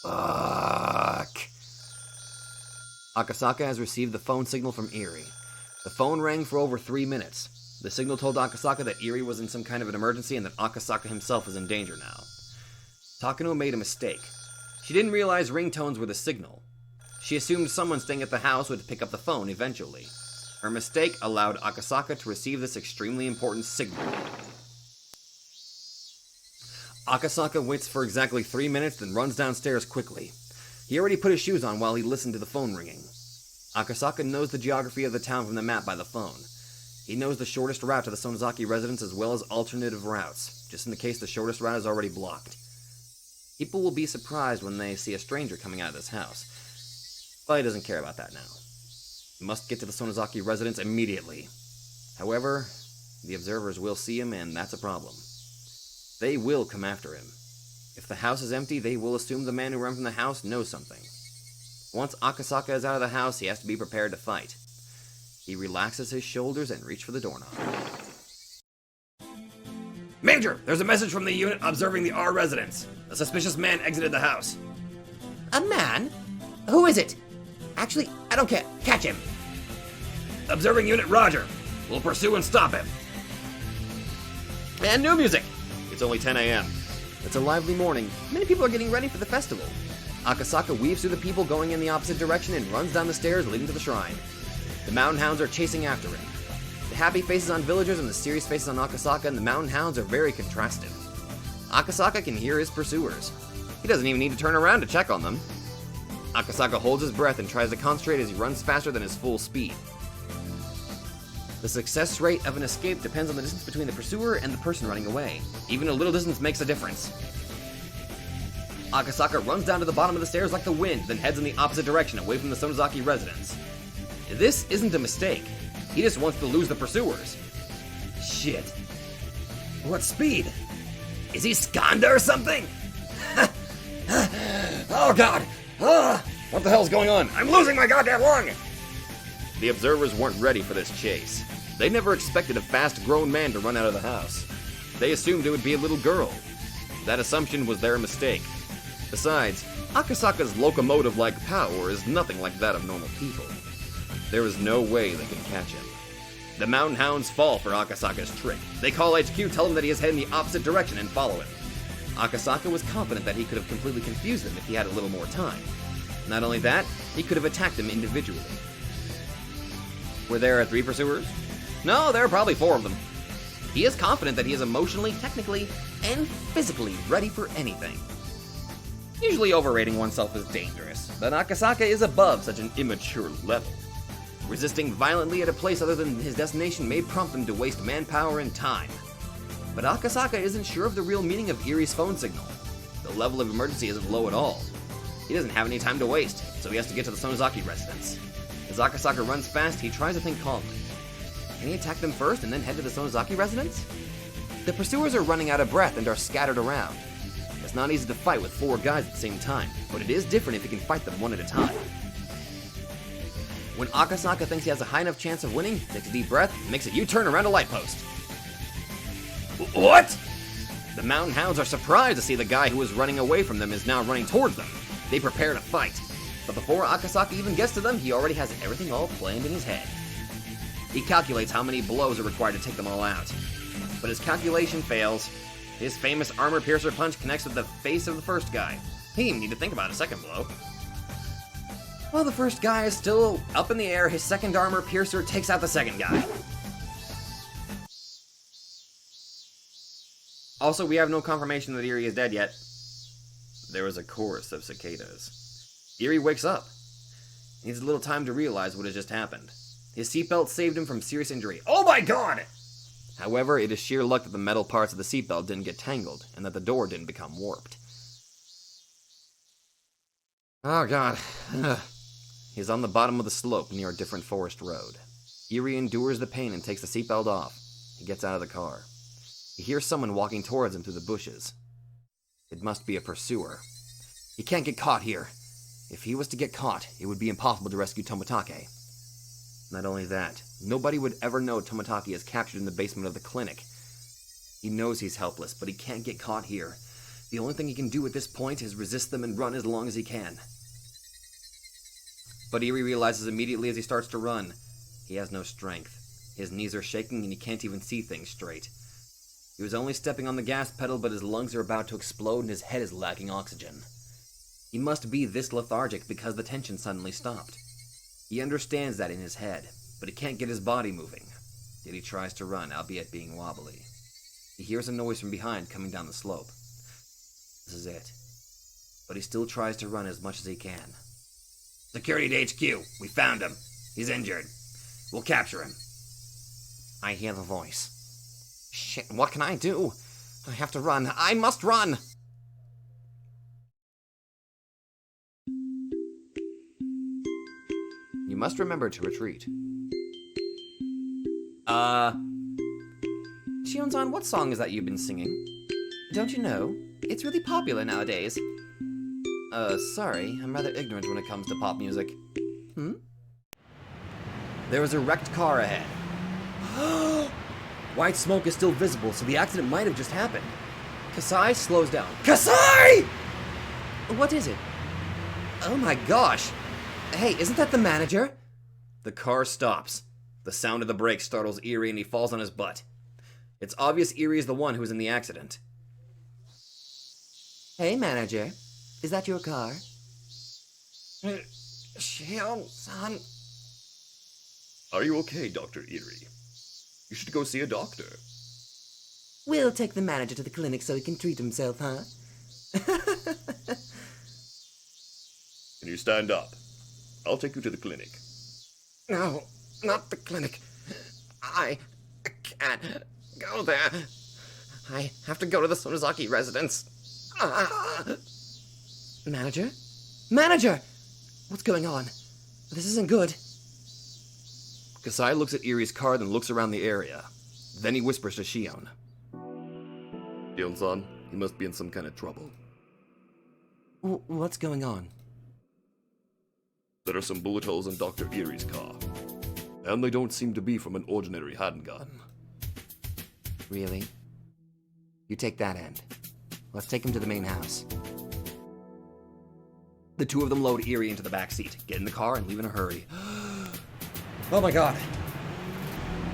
Fuck. Akasaka has received the phone signal from Irie. The phone rang for over 3 minutes. The signal told Akasaka that Irie was in some kind of an emergency and that Akasaka himself was in danger now. Takano made a mistake. She didn't realize ringtones were the signal. She assumed someone staying at the house would pick up the phone eventually. Her mistake allowed Akasaka to receive this extremely important signal. Akasaka waits for exactly 3 minutes, then runs downstairs quickly. He already put his shoes on while he listened to the phone ringing. Akasaka knows the geography of the town from the map by the phone. He knows the shortest route to the Sonozaki residence as well as alternative routes, just in the case the shortest route is already blocked. People will be surprised when they see a stranger coming out of this house, but he doesn't care about that now. He must get to the Sonozaki residence immediately. However, the observers will see him, and that's a problem. They will come after him. If the house is empty, they will assume the man who ran from the house knows something. Once Akasaka is out of the house, he has to be prepared to fight. He relaxes his shoulders and reaches for the doorknob. Major, there's a message from the unit observing the R residence. A suspicious man exited the house. A man? Who is it? Actually, I don't care. Catch him. Observing unit Roger. We'll pursue and stop him. And new music. It's only 10 a.m. It's a lively morning. Many people are getting ready for the festival. Akasaka weaves through the people going in the opposite direction and runs down the stairs leading to the shrine. The mountain hounds are chasing after him. The happy faces on villagers and the serious faces on Akasaka and the mountain hounds are very contrasted. Akasaka can hear his pursuers. He doesn't even need to turn around to check on them. Akasaka holds his breath and tries to concentrate as he runs faster than his full speed. The success rate of an escape depends on the distance between the pursuer and the person running away. Even a little distance makes a difference. Akasaka runs down to the bottom of the stairs like the wind, then heads in the opposite direction, away from the Sonozaki residence. This isn't a mistake. He just wants to lose the pursuers. Shit. What speed? Is he Skanda or something? Oh god! What the hell's going on? I'm losing my goddamn lung! The observers weren't ready for this chase. They never expected a fast grown man to run out of the house. They assumed it would be a little girl. That assumption was their mistake. Besides, Akasaka's locomotive-like power is nothing like that of normal people. There is no way they can catch him. The mountain hounds fall for Akasaka's trick. They call HQ, tell him that he is heading the opposite direction, and follow him. Akasaka was confident that he could have completely confused them if he had a little more time. Not only that, he could have attacked them individually. Were there 3 pursuers? No, there are probably 4 of them. He is confident that he is emotionally, technically, and physically ready for anything. Usually overrating oneself is dangerous, but Akasaka is above such an immature level. Resisting violently at a place other than his destination may prompt him to waste manpower and time. But Akasaka isn't sure of the real meaning of Irie's phone signal. The level of emergency isn't low at all. He doesn't have any time to waste, so he has to get to the Sonozaki residence. As Akasaka runs fast, he tries to think calmly. Can he attack them first and then head to the Sonozaki residence? The pursuers are running out of breath and are scattered around. It's not easy to fight with 4 guys at the same time, but it is different if you can fight them one at a time. When Akasaka thinks he has a high enough chance of winning, takes a deep breath, and makes a U-turn around a light post. What? The mountain hounds are surprised to see the guy who was running away from them is now running towards them. They prepare to fight. But before Akasaka even gets to them, he already has everything all planned in his head. He calculates how many blows are required to take them all out. But his calculation fails. His famous armor piercer punch connects with the face of the first guy. He didn't need to think about a second blow. While the first guy is still up in the air, his second armor piercer takes out the second guy. Also, we have no confirmation that Irie is dead yet. There was a chorus of cicadas. Irie wakes up. He needs a little time to realize what has just happened. His seatbelt saved him from serious injury. Oh my god! However, it is sheer luck that the metal parts of the seatbelt didn't get tangled, and that the door didn't become warped. Oh god. He's on the bottom of the slope near a different forest road. Irie endures the pain and takes the seatbelt off. He gets out of the car. He hears someone walking towards him through the bushes. It must be a pursuer. He can't get caught here. If he was to get caught, it would be impossible to rescue Tomitake. Not only that, nobody would ever know Tomitake is captured in the basement of the clinic. He knows he's helpless, but he can't get caught here. The only thing he can do at this point is resist them and run as long as he can. But Irie realizes immediately as he starts to run, he has no strength. His knees are shaking and he can't even see things straight. He was only stepping on the gas pedal, but his lungs are about to explode and his head is lacking oxygen. He must be this lethargic because the tension suddenly stopped. He understands that in his head, but he can't get his body moving. Yet he tries to run, albeit being wobbly. He hears a noise from behind coming down the slope. This is it. But he still tries to run as much as he can. Security to HQ. We found him. He's injured. We'll capture him. I hear the voice. Shit, what can I do? I have to run. I must run! You must remember to retreat. Shion-san, what song is that you've been singing? Don't you know? It's really popular nowadays. Sorry, I'm rather ignorant when it comes to pop music. There was a wrecked car ahead. White smoke is still visible, so the accident might have just happened. Kasai slows down. Kasai! What is it? Oh my gosh! Hey, isn't that the manager? The car stops. The sound of the brakes startles Irie and he falls on his butt. It's obvious Irie is the one who was in the accident. Hey, manager. Is that your car? Shion-san. Are you okay, Dr. Irie? You should go see a doctor. We'll take the manager to the clinic so he can treat himself, huh? Can you stand up? I'll take you to the clinic. No, not the clinic. I can't go there. I have to go to the Sonozaki residence. Manager? Manager! What's going on? This isn't good. Kasai looks at Irie's car, then looks around the area. Then he whispers to Shion. Shion-san, he must be in some kind of trouble. What's going on? There are some bullet holes in Dr. Irie's car. And they don't seem to be from an ordinary handgun. Really? You take that end. Let's take him to the main house. The two of them load Irie into the back seat, get in the car, and leave in a hurry. Oh my god.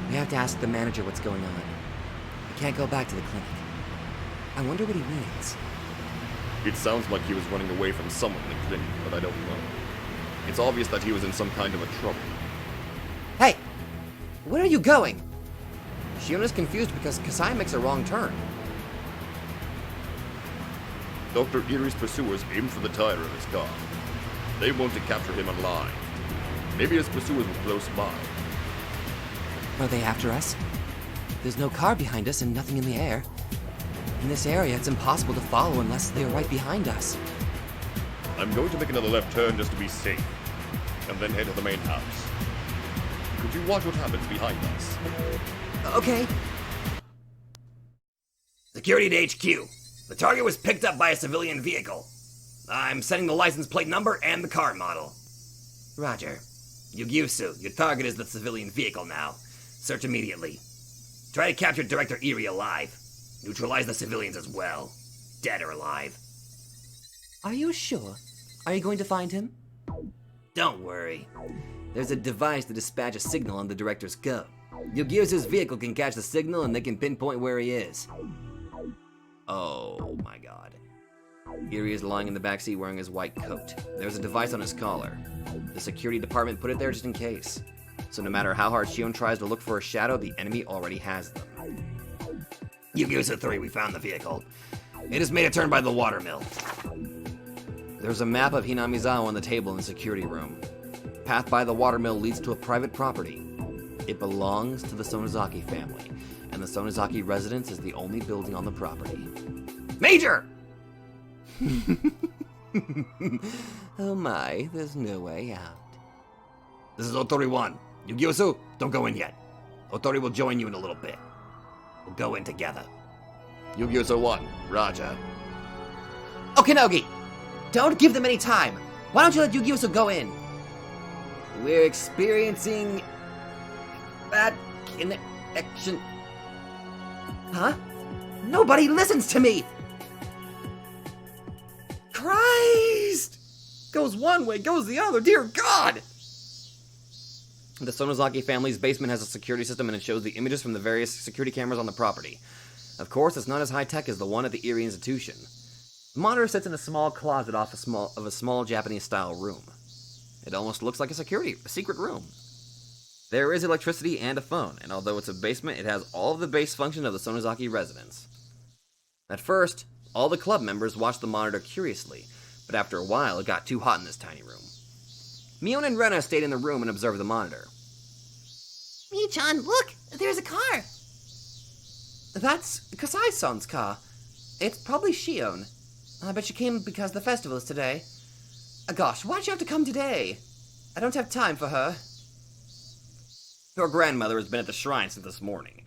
We have to ask the manager what's going on. We can't go back to the clinic. I wonder what he means. It sounds like he was running away from someone in the clinic, but I don't know. It's obvious that he was in some kind of a trouble. Hey! Where are you going? Shion is confused because Kasai makes a wrong turn. Dr. Irie's pursuers aimed for the tire of his car. They want to capture him alive. Maybe his pursuers were close by. Are they after us? There's no car behind us and nothing in the air. In this area, it's impossible to follow unless they are right behind us. I'm going to make another left turn just to be safe, and then head to the main house. Could you watch what happens behind us? Okay. Security to HQ. The target was picked up by a civilian vehicle. I'm setting the license plate number and the car model. Roger. Yugyusu, your target is the civilian vehicle now. Search immediately. Try to capture Director Irie alive. Neutralize the civilians as well. Dead or alive. Are you sure? Are you going to find him? Don't worry. There's a device to dispatch a signal on the director's coat. Yugyusu's vehicle can catch the signal and they can pinpoint where he is. Oh my god. Irie is lying in the backseat wearing his white coat. There's a device on his collar. The security department put it there just in case. So no matter how hard Shion tries to look for a shadow, the enemy already has them. Yugyusu 3, we found the vehicle. It has made a turn by the watermill. There's a map of Hinamizawa on the table in the security room. Path by the watermill leads to a private property. It belongs to the Sonozaki family, and the Sonozaki residence is the only building on the property. Major! Oh my, there's no way out. This is Otori 1. Yugyusu, don't go in yet. Otori will join you in a little bit. We'll go in together. Yugyusu 1, Raja. Okinogi! Don't give them any time! Why don't you let Yugyusu go in? We're experiencing bad connection. Huh? Nobody listens to me! Christ! Goes one way, goes the other, dear God! The Sonozaki family's basement has a security system and it shows the images from the various security cameras on the property. Of course, it's not as high-tech as the one at the Irie Institution. The monitor sits in a small closet off of a small Japanese-style room. It almost looks like a secret room. There is electricity and a phone, and although it's a basement, it has all of the base function of the Sonozaki residence. At first, all the club members watched the monitor curiously, but after a while, it got too hot in this tiny room. Mion and Rena stayed in the room and observed the monitor. Mii-chan, look! There's a car! That's Kasai-san's car. It's probably Shion. I bet she came because the festival is today. Gosh, why'd you have to come today? I don't have time for her. Your grandmother has been at the shrine since this morning,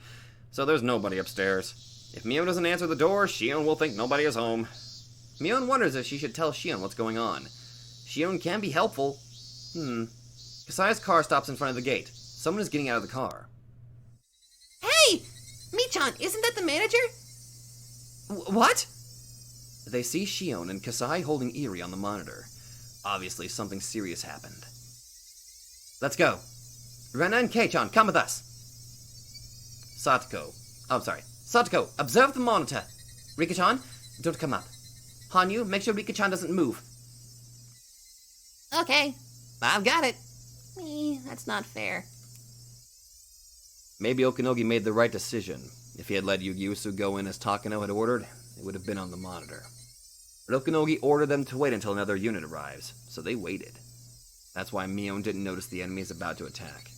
so there's nobody upstairs. If Mion doesn't answer the door, Shion will think nobody is home. Mion wonders if she should tell Shion what's going on. Shion can be helpful. Kasai's car stops in front of the gate. Someone is getting out of the car. Hey! Mii-chan, isn't that the manager? What? They see Shion and Kasai holding Irie on the monitor. Obviously, something serious happened. Let's go. Rena and Kei-chan, come with us. Satoko, observe the monitor. Rika-chan, don't come up. Hanyu, make sure Rika-chan doesn't move. Okay, I've got it. That's not fair. Maybe Okanogi made the right decision. If he had let Yugyusu go in as Takano had ordered, it would have been on the monitor. But Okanogi ordered them to wait until another unit arrives, so they waited. That's why Mion didn't notice the enemy is about to attack.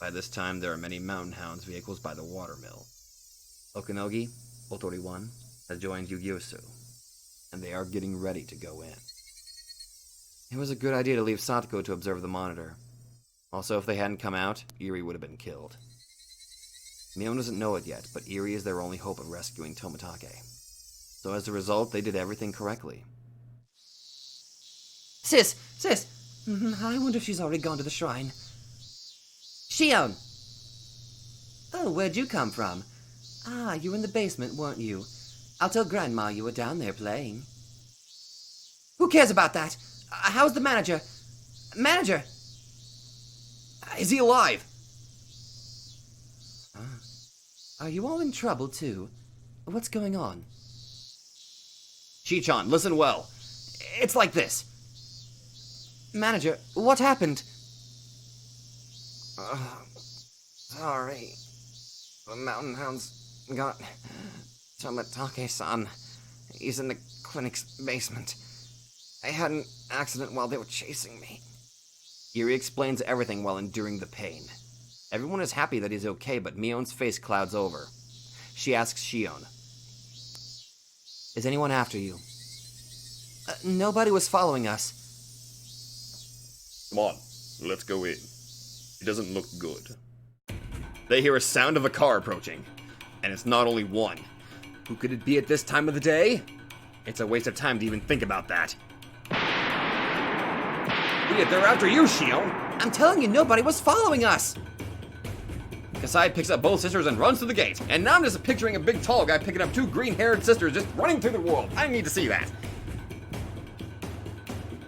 By this time, there are many Mountain Hounds vehicles by the watermill. Okanogi, Otori 1, has joined Yugyusu, and they are getting ready to go in. It was a good idea to leave Satoko to observe the monitor. Also, if they hadn't come out, Irie would have been killed. Mion doesn't know it yet, but Irie is their only hope of rescuing Tomitake. So as a result, they did everything correctly. Sis! I wonder if she's already gone to the shrine. Shion! Oh, where'd you come from? Ah, you were in the basement, weren't you? I'll tell Grandma you were down there playing. Who cares about that? How's the manager? Manager! Is he alive? Are you all in trouble, too? What's going on? Shi-chan, listen well. It's like this. Manager, what happened? Sorry. The Mountain Hounds got Tomitake-san. He's in the clinic's basement. I had an accident while they were chasing me. Irie explains everything while enduring the pain. Everyone is happy that he's okay, but Mion's face clouds over. She asks Shion, "Is anyone after you?" Nobody was following us. Come on, let's go in. It doesn't look good. They hear a sound of a car approaching. And it's not only one. Who could it be at this time of the day? It's a waste of time to even think about that. They're after you, Shion! I'm telling you, nobody was following us! Kasai picks up both sisters and runs to the gate. And now I'm just picturing a big tall guy picking up two green-haired sisters just running through the world. I need to see that.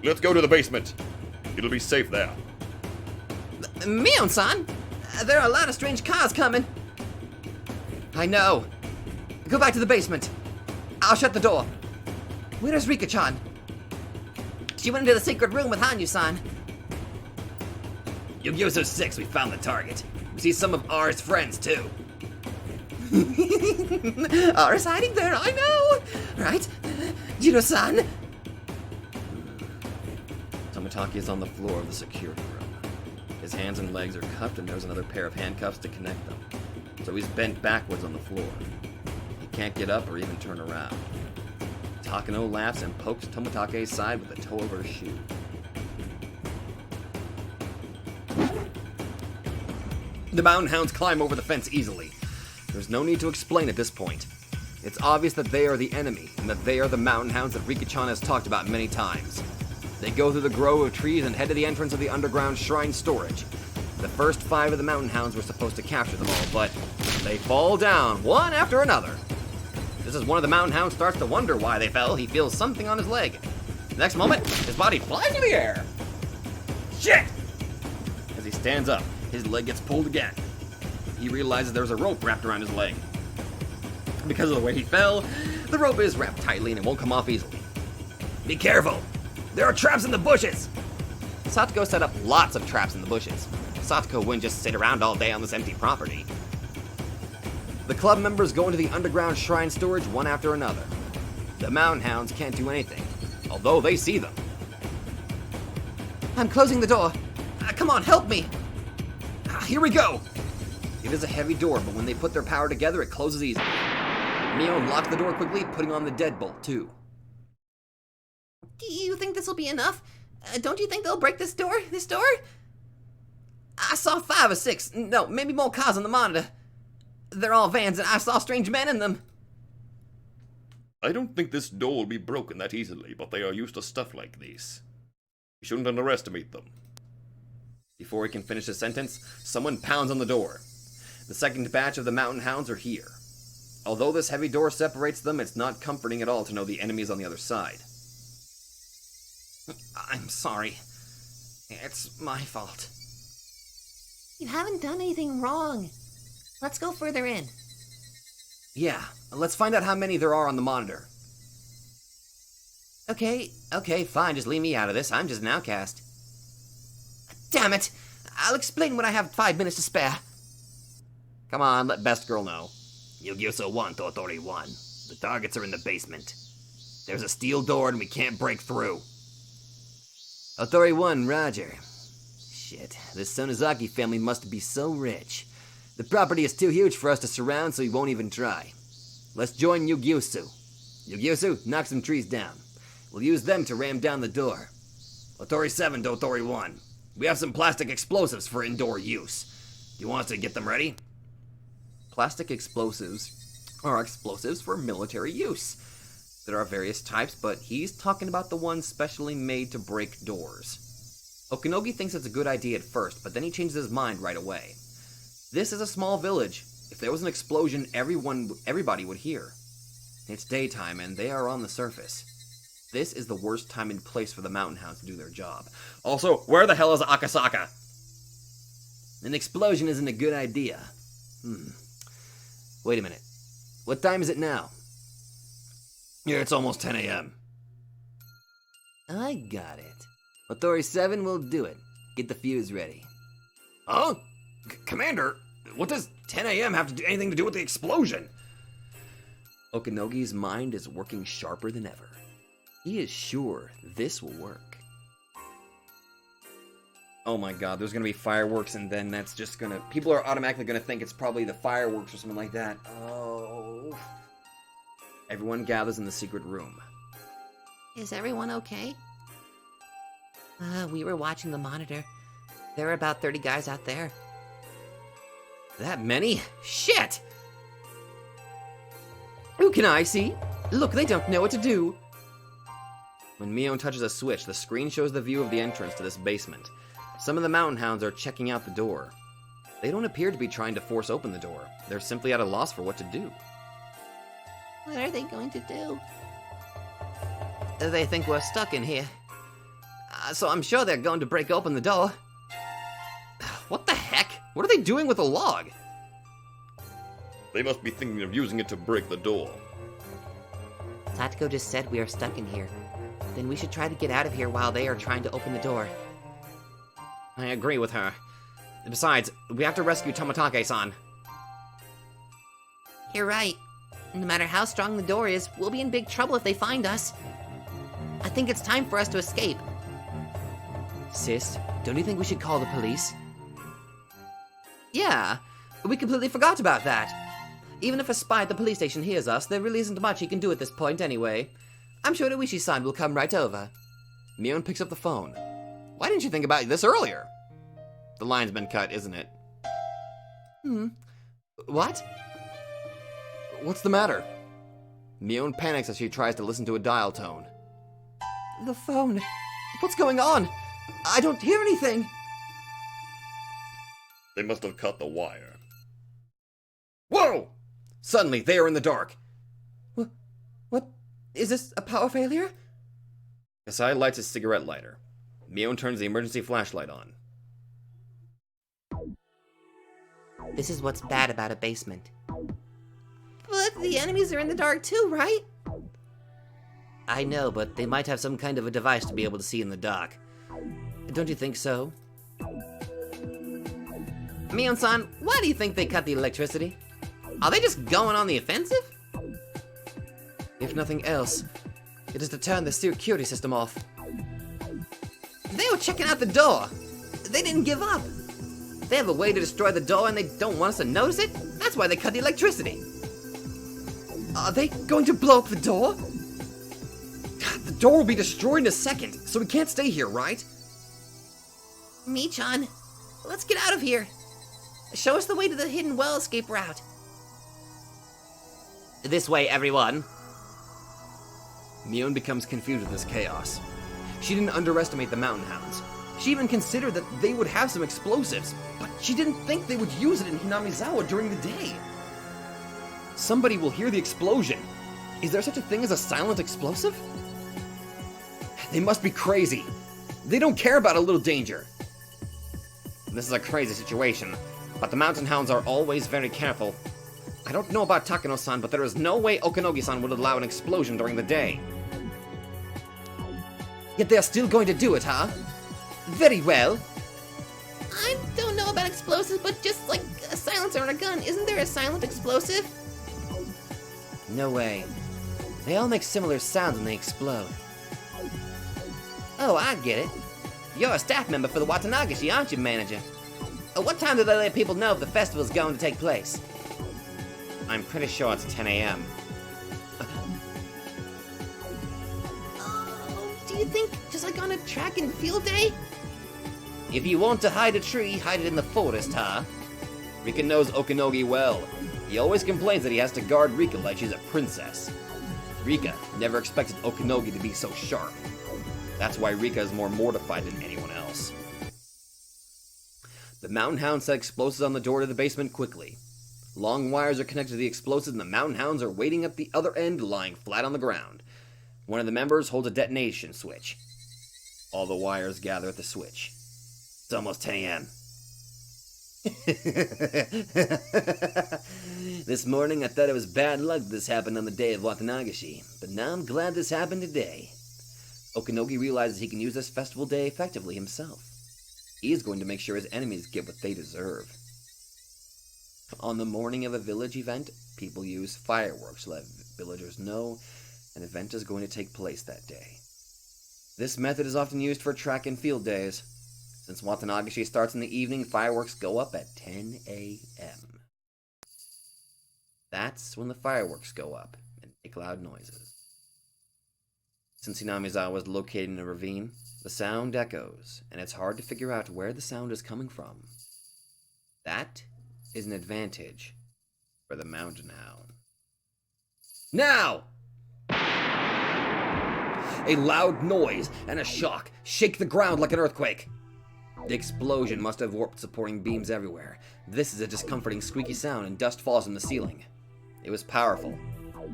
Let's go to the basement. It'll be safe there. Mion-san! There are a lot of strange cars coming. I know. Go back to the basement. I'll shut the door. Where's Rika-chan? She went into the secret room with Hanyu-san. Yugyusu 6, we found the target. We see some of R's friends, too. R's hiding there, I know! Right? Jiro-san? Tomitake is on the floor of the security room. His hands and legs are cuffed, and there's another pair of handcuffs to connect them. So he's bent backwards on the floor. He can't get up or even turn around. Takano laughs and pokes Tomitake's side with the toe of her shoe. The Mountain Hounds climb over the fence easily. There's no need to explain at this point. It's obvious that they are the enemy, and that they are the Mountain Hounds that Rika-chan has talked about many times. They go through the grove of trees and head to the entrance of the underground shrine storage. The first 5 of the Mountain Hounds were supposed to capture them all, but they fall down, one after another. Just as one of the Mountain Hounds starts to wonder why they fell, he feels something on his leg. The next moment, his body flies in the air. Shit! As he stands up, his leg gets pulled again. He realizes there's a rope wrapped around his leg. Because of the way he fell, the rope is wrapped tightly and it won't come off easily. Be careful! There are traps in the bushes! Satoko set up lots of traps in the bushes. Satoko wouldn't just sit around all day on this empty property. The club members go into the underground shrine storage one after another. The Mountain Hounds can't do anything, although they see them. I'm closing the door. Come on, help me. Here we go! It is a heavy door, but when they put their power together, it closes easily. Mio locks the door quickly, putting on the deadbolt, too. Do you think this will be enough? Don't you think they'll break this door? I saw 5 or 6, no, maybe more cars on the monitor. They're all vans, and I saw strange men in them. I don't think this door will be broken that easily, but they are used to stuff like this. You shouldn't underestimate them. Before he can finish his sentence, someone pounds on the door. The second batch of the Mountain Hounds are here. Although this heavy door separates them, it's not comforting at all to know the enemy is on the other side. I'm sorry. It's my fault. You haven't done anything wrong. Let's go further in. Yeah, let's find out how many there are on the monitor. Okay, fine, just leave me out of this. I'm just an outcast. Damn it! I'll explain when I have 5 minutes to spare. Come on, let Best Girl know. Yu-Gi-Oh! 1, Totori 1. The targets are in the basement. There's a steel door and we can't break through. Authority 1, roger. Shit, this Sonozaki family must be so rich. The property is too huge for us to surround, so we won't even try. Let's join Yu-Gi-Oh! Yu-Gi-Oh! Knock some trees down. We'll use them to ram down the door. Otori 7 to Otori 1. We have some plastic explosives for indoor use. Do you want us to get them ready? Plastic explosives are explosives for military use. There are various types, but he's talking about the ones specially made to break doors. Okinogi thinks it's a good idea at first, but then he changes his mind right away. This is a small village. If there was an explosion, everybody would hear. It's daytime, and they are on the surface. This is the worst time and place for the Mountain Hounds to do their job. Also, where the hell is Akasaka? An explosion isn't a good idea. Wait a minute. What time is it now? Yeah, it's almost 10 a.m. I got it. Authority 7 will do it. Get the fuse ready. Huh? Commander, what does 10 a.m. have to do anything to do with the explosion? Okinogi's mind is working sharper than ever. He is sure this will work. Oh my god, there's gonna be fireworks and then that's just gonna... People are automatically gonna think it's probably the fireworks or something like that. Oh. Everyone gathers in the secret room. Is everyone okay? We were watching the monitor. There are about 30 guys out there. That many? Shit! Who can I see? Look, they don't know what to do. When Mion touches a switch, the screen shows the view of the entrance to this basement. Some of the Mountain Hounds are checking out the door. They don't appear to be trying to force open the door. They're simply at a loss for what to do. What are they going to do? They think we're stuck in here. So I'm sure they're going to break open the door. What the heck? What are they doing with a log? They must be thinking of using it to break the door. Satoko just said we are stuck in here. Then we should try to get out of here while they are trying to open the door. I agree with her. Besides, we have to rescue Tomitake-san. You're right. No matter how strong the door is, we'll be in big trouble if they find us. I think it's time for us to escape. Sis, don't you think we should call the police? Yeah, we completely forgot about that. Even if a spy at the police station hears us, there really isn't much he can do at this point anyway. I'm sure Noishi-san will come right over. Mion picks up the phone. Why didn't you think about this earlier? The line's been cut, isn't it? What? What's the matter? Mion panics as she tries to listen to a dial tone. The phone. What's going on? I don't hear anything. They must have cut the wire. Whoa! Suddenly, they are in the dark. What? Is this a power failure? Kasai lights his cigarette lighter. Mion turns the emergency flashlight on. This is what's bad about a basement. But the enemies are in the dark too, right? I know, but they might have some kind of a device to be able to see in the dark. Don't you think so? Mion-san, why do you think they cut the electricity? Are they just going on the offensive? If nothing else, it is to turn the security system off. They were checking out the door. They didn't give up. They have a way to destroy the door and they don't want us to notice it? That's why they cut the electricity. Are they going to blow up the door? The door will be destroyed in a second, so we can't stay here, right? Michan, let's get out of here. Show us the way to the hidden well escape route. This way, everyone. Mion becomes confused with this chaos. She didn't underestimate the mountain hounds. She even considered that they would have some explosives, but she didn't think they would use it in Hinamizawa during the day. Somebody will hear the explosion. Is there such a thing as a silent explosive? They must be crazy. They don't care about a little danger. This is a crazy situation, but the mountain hounds are always very careful. I don't know about Takano-san, but there is no way Okanogi-san would allow an explosion during the day. Yet they're still going to do it, huh? Very well. I don't know about explosives, but just like a silencer on a gun, isn't there a silent explosive? No way. They all make similar sounds when they explode. Oh, I get it. You're a staff member for the Watanagashi, aren't you, manager? What time do they let people know if the festival's going to take place? I'm pretty sure it's 10 a.m. Do you think just like on a track and field day? If you want to hide a tree, hide it in the forest, huh? Rika knows Okanogi well. He always complains that he has to guard Rika like she's a princess. Rika never expected Okanogi to be so sharp. That's why Rika is more mortified than anyone else. The mountain hound set explosives on the door to the basement quickly. Long wires are connected to the explosives and the mountain hounds are waiting at the other end, lying flat on the ground. One of the members holds a detonation switch. All the wires gather at the switch. It's almost 10 a.m. This morning I thought it was bad luck this happened on the day of Watanagashi, but now I'm glad this happened today. Okanogi realizes he can use this festival day effectively himself. He is going to make sure his enemies get what they deserve. On the morning of a village event, people use fireworks to let villagers know an event is going to take place that day. This method is often used for track and field days. Since Watanagashi starts in the evening, fireworks go up at 10 a.m. That's when the fireworks go up and make loud noises. Since Hinamizawa is located in a ravine, the sound echoes, and it's hard to figure out where the sound is coming from. That is an advantage for the mountain hound. Now! A loud noise and a shock shake the ground like an earthquake. The explosion must have warped supporting beams everywhere. This is a discomforting squeaky sound and dust falls from the ceiling. It was powerful.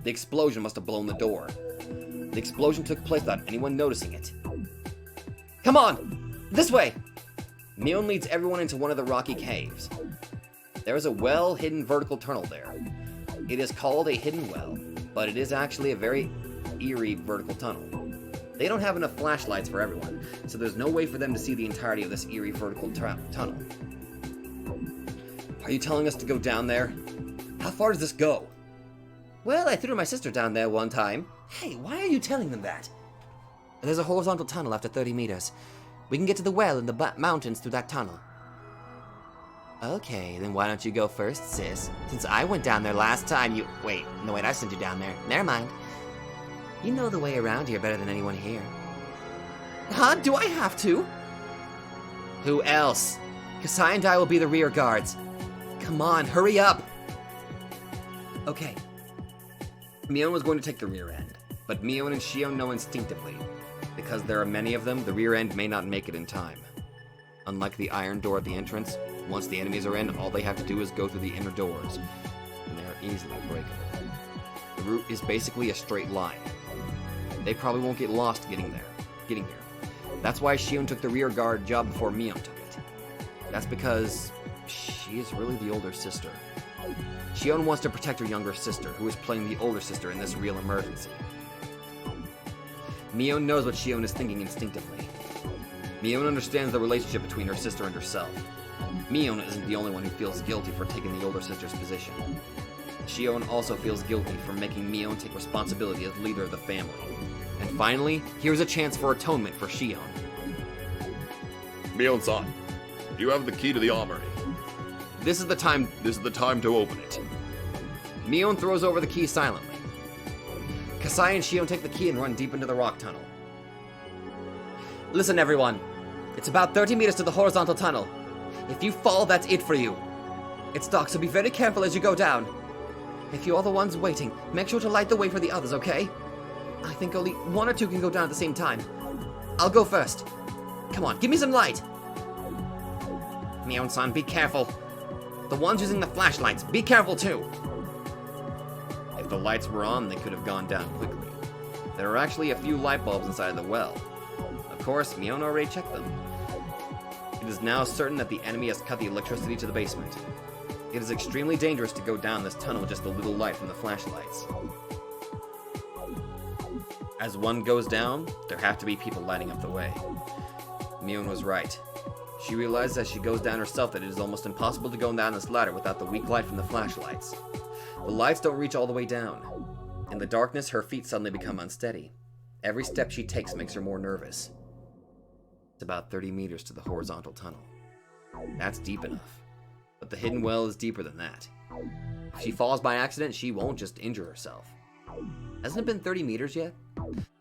The explosion must have blown the door. The explosion took place without anyone noticing it. Come on! This way! Mion leads everyone into one of the rocky caves. There is a well-hidden vertical tunnel there. It is called a hidden well, but it is actually a very eerie vertical tunnel. They don't have enough flashlights for everyone, so there's no way for them to see the entirety of this eerie vertical tunnel. Are you telling us to go down there? How far does this go? Well, I threw my sister down there one time. Hey, why are you telling them that? There's a horizontal tunnel after 30 meters. We can get to the well in the mountains through that tunnel. Okay, then why don't you go first, sis? Since I went down there last time, you... Wait, I sent you down there. Never mind. You know the way around here better than anyone here. Huh? Do I have to? Who else? Kasai and I will be the rear guards. Come on, hurry up! Okay. Mion was going to take the rear end, but Mion and Shion know instinctively. Because there are many of them, the rear end may not make it in time. Unlike the iron door at the entrance, once the enemies are in, all they have to do is go through the inner doors, and they are easily breakable. The route is basically a straight line. They probably won't get lost getting here. That's why Shion took the rear guard job before Mion took it. That's because she is really the older sister. Shion wants to protect her younger sister, who is playing the older sister in this real emergency. Mion knows what Shion is thinking instinctively. Mion understands the relationship between her sister and herself. Mion isn't the only one who feels guilty for taking the older sister's position. Shion also feels guilty for making Mion take responsibility as leader of the family. And finally, here's a chance for atonement for Shion. Mion-san, you have the key to the armory. This is the time to open it. Mion throws over the key silently. Kasai and Shion take the key and run deep into the rock tunnel. Listen, everyone. It's about 30 meters to the horizontal tunnel. If you fall, that's it for you. It's dark, so be very careful as you go down. If you are the ones waiting, make sure to light the way for the others, okay? I think only one or two can go down at the same time. I'll go first. Come on, give me some light. Mion-san, be careful. The ones using the flashlights, be careful too. If the lights were on, they could have gone down quickly. There are actually a few light bulbs inside of the well. Of course, Mion already checked them. It is now certain that the enemy has cut the electricity to the basement. It is extremely dangerous to go down this tunnel with just a little light from the flashlights. As one goes down, there have to be people lighting up the way. Mion was right. She realizes as she goes down herself that it is almost impossible to go down this ladder without the weak light from the flashlights. The lights don't reach all the way down. In the darkness, her feet suddenly become unsteady. Every step she takes makes her more nervous. It's about 30 meters to the horizontal tunnel. That's deep enough. But the hidden well is deeper than that. If she falls by accident, she won't just injure herself. Hasn't it been 30 meters yet?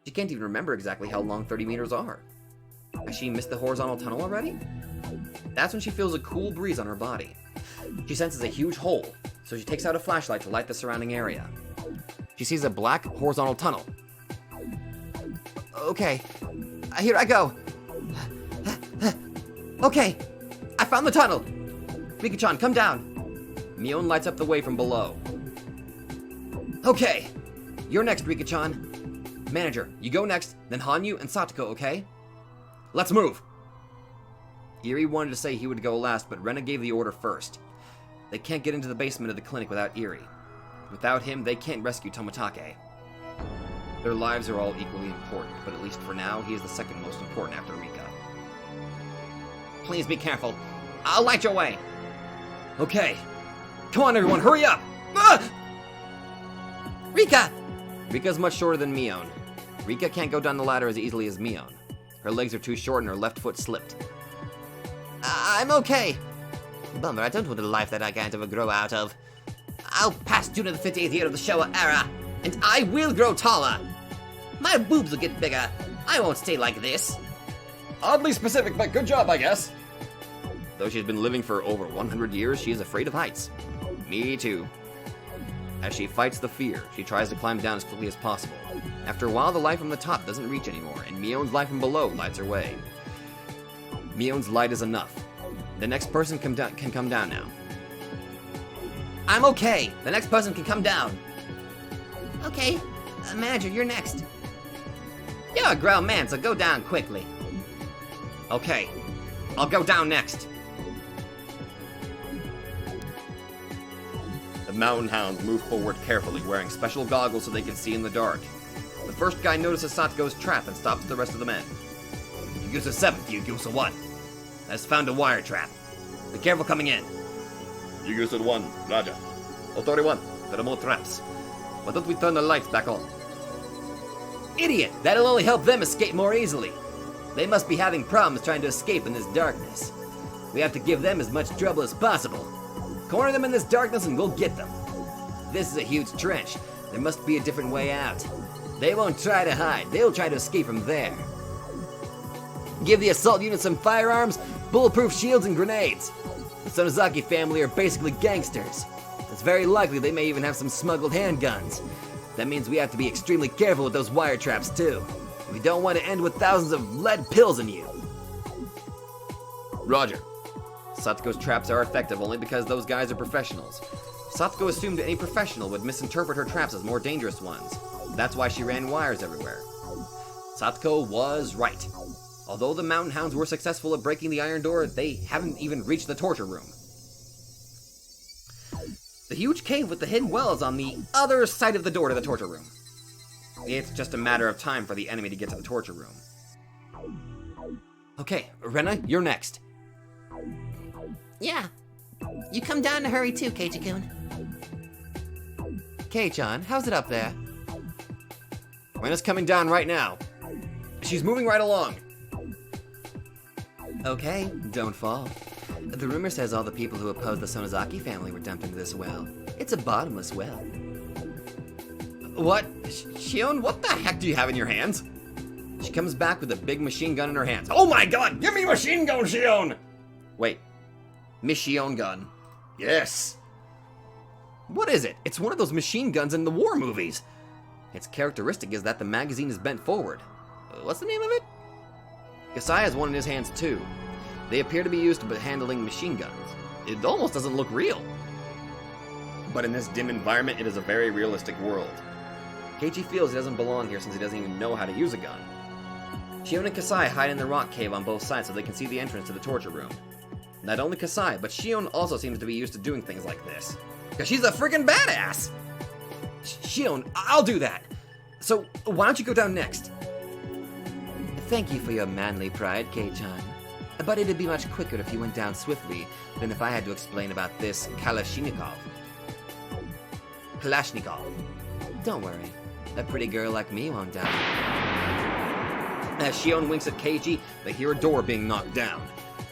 She can't even remember exactly how long 30 meters are. Has she missed the horizontal tunnel already? That's when she feels a cool breeze on her body. She senses a huge hole, so she takes out a flashlight to light the surrounding area. She sees a black horizontal tunnel. Okay, here I go. Okay, I found the tunnel. Rika-chan, come down. Mion lights up the way from below. Okay, you're next, Rika-chan. Manager, you go next, then Hanyu and Satoko, okay? Let's move. Irie wanted to say he would go last, but Rena gave the order first. They can't get into the basement of the clinic without Irie. Without him, they can't rescue Tomitake. Their lives are all equally important, but at least for now, he is the second most important after Rika. Please be careful. I'll light your way. Okay. Come on, everyone, hurry up! Ah! Rika! Rika's much shorter than Mion. Rika can't go down the ladder as easily as Mion. Her legs are too short and her left foot slipped. I'm okay. Bummer, I don't want a life that I can't ever grow out of. I'll pass June of the 58th year of the Showa era, and I will grow taller. My boobs will get bigger. I won't stay like this. Oddly specific, but good job, I guess. Though she's been living for over 100 years, she is afraid of heights. Me too. As she fights the fear, she tries to climb down as quickly as possible. After a while, the light from the top doesn't reach anymore, and Mion's light from below lights her way. Mion's light is enough. The next person can come down now. I'm okay. The next person can come down. Okay. Manager, you're next. You're a grown man, so go down quickly. Okay. I'll go down next. The mountain hounds move forward carefully, wearing special goggles so they can see in the dark. The first guy notices Satoko's trap and stops the rest of the men. Yugusa 7 to Yugusa 1. Has found a wire trap. Be careful coming in. Yugusa 1, Raja. Otori 1, there are more traps. Why don't we turn the lights back on? Idiot! That'll only help them escape more easily. They must be having problems trying to escape in this darkness. We have to give them as much trouble as possible. Corner them in this darkness and we'll get them. This is a huge trench. There must be a different way out. They won't try to hide. They'll try to escape from there. Give the assault unit some firearms, bulletproof shields, and grenades. The Sonozaki family are basically gangsters. It's very likely they may even have some smuggled handguns. That means we have to be extremely careful with those wire traps too. We don't want to end with thousands of lead pills in you. Roger. Satoko's traps are effective only because those guys are professionals. Satoko assumed any professional would misinterpret her traps as more dangerous ones. That's why she ran wires everywhere. Satoko was right. Although the mountain hounds were successful at breaking the iron door, they haven't even reached the torture room. The huge cave with the hidden well is on the other side of the door to the torture room. It's just a matter of time for the enemy to get to the torture room. Okay, Rena, you're next. Yeah. You come down in a hurry too, Keiji-kun. Kei-chan, how's it up there? Rena's coming down right now. She's moving right along. Okay, don't fall. The rumor says all the people who oppose the Sonozaki family were dumped into this well. It's a bottomless well. What? Shion, what the heck do you have in your hands? She comes back with a big machine gun in her hands. Oh my god! Give me a machine gun, Shion! Wait. Machine gun. Yes. What is it? It's one of those machine guns in the war movies. Its characteristic is that the magazine is bent forward. What's the name of it? Kasai has one in his hands too. They appear to be used to handling machine guns. It almost doesn't look real. But in this dim environment, it is a very realistic world. Keiichi feels he doesn't belong here since he doesn't even know how to use a gun. Shion and Kasai hide in the rock cave on both sides so they can see the entrance to the torture room. Not only Kasai, but Shion also seems to be used to doing things like this. Because she's a freaking badass! Shion, I'll do that! So, why don't you go down next? Thank you for your manly pride, Kei-chan. But it'd be much quicker if you went down swiftly than if I had to explain about this Kalashnikov. Don't worry. A pretty girl like me won't die. As Shion winks at Keiichi, they hear a door being knocked down.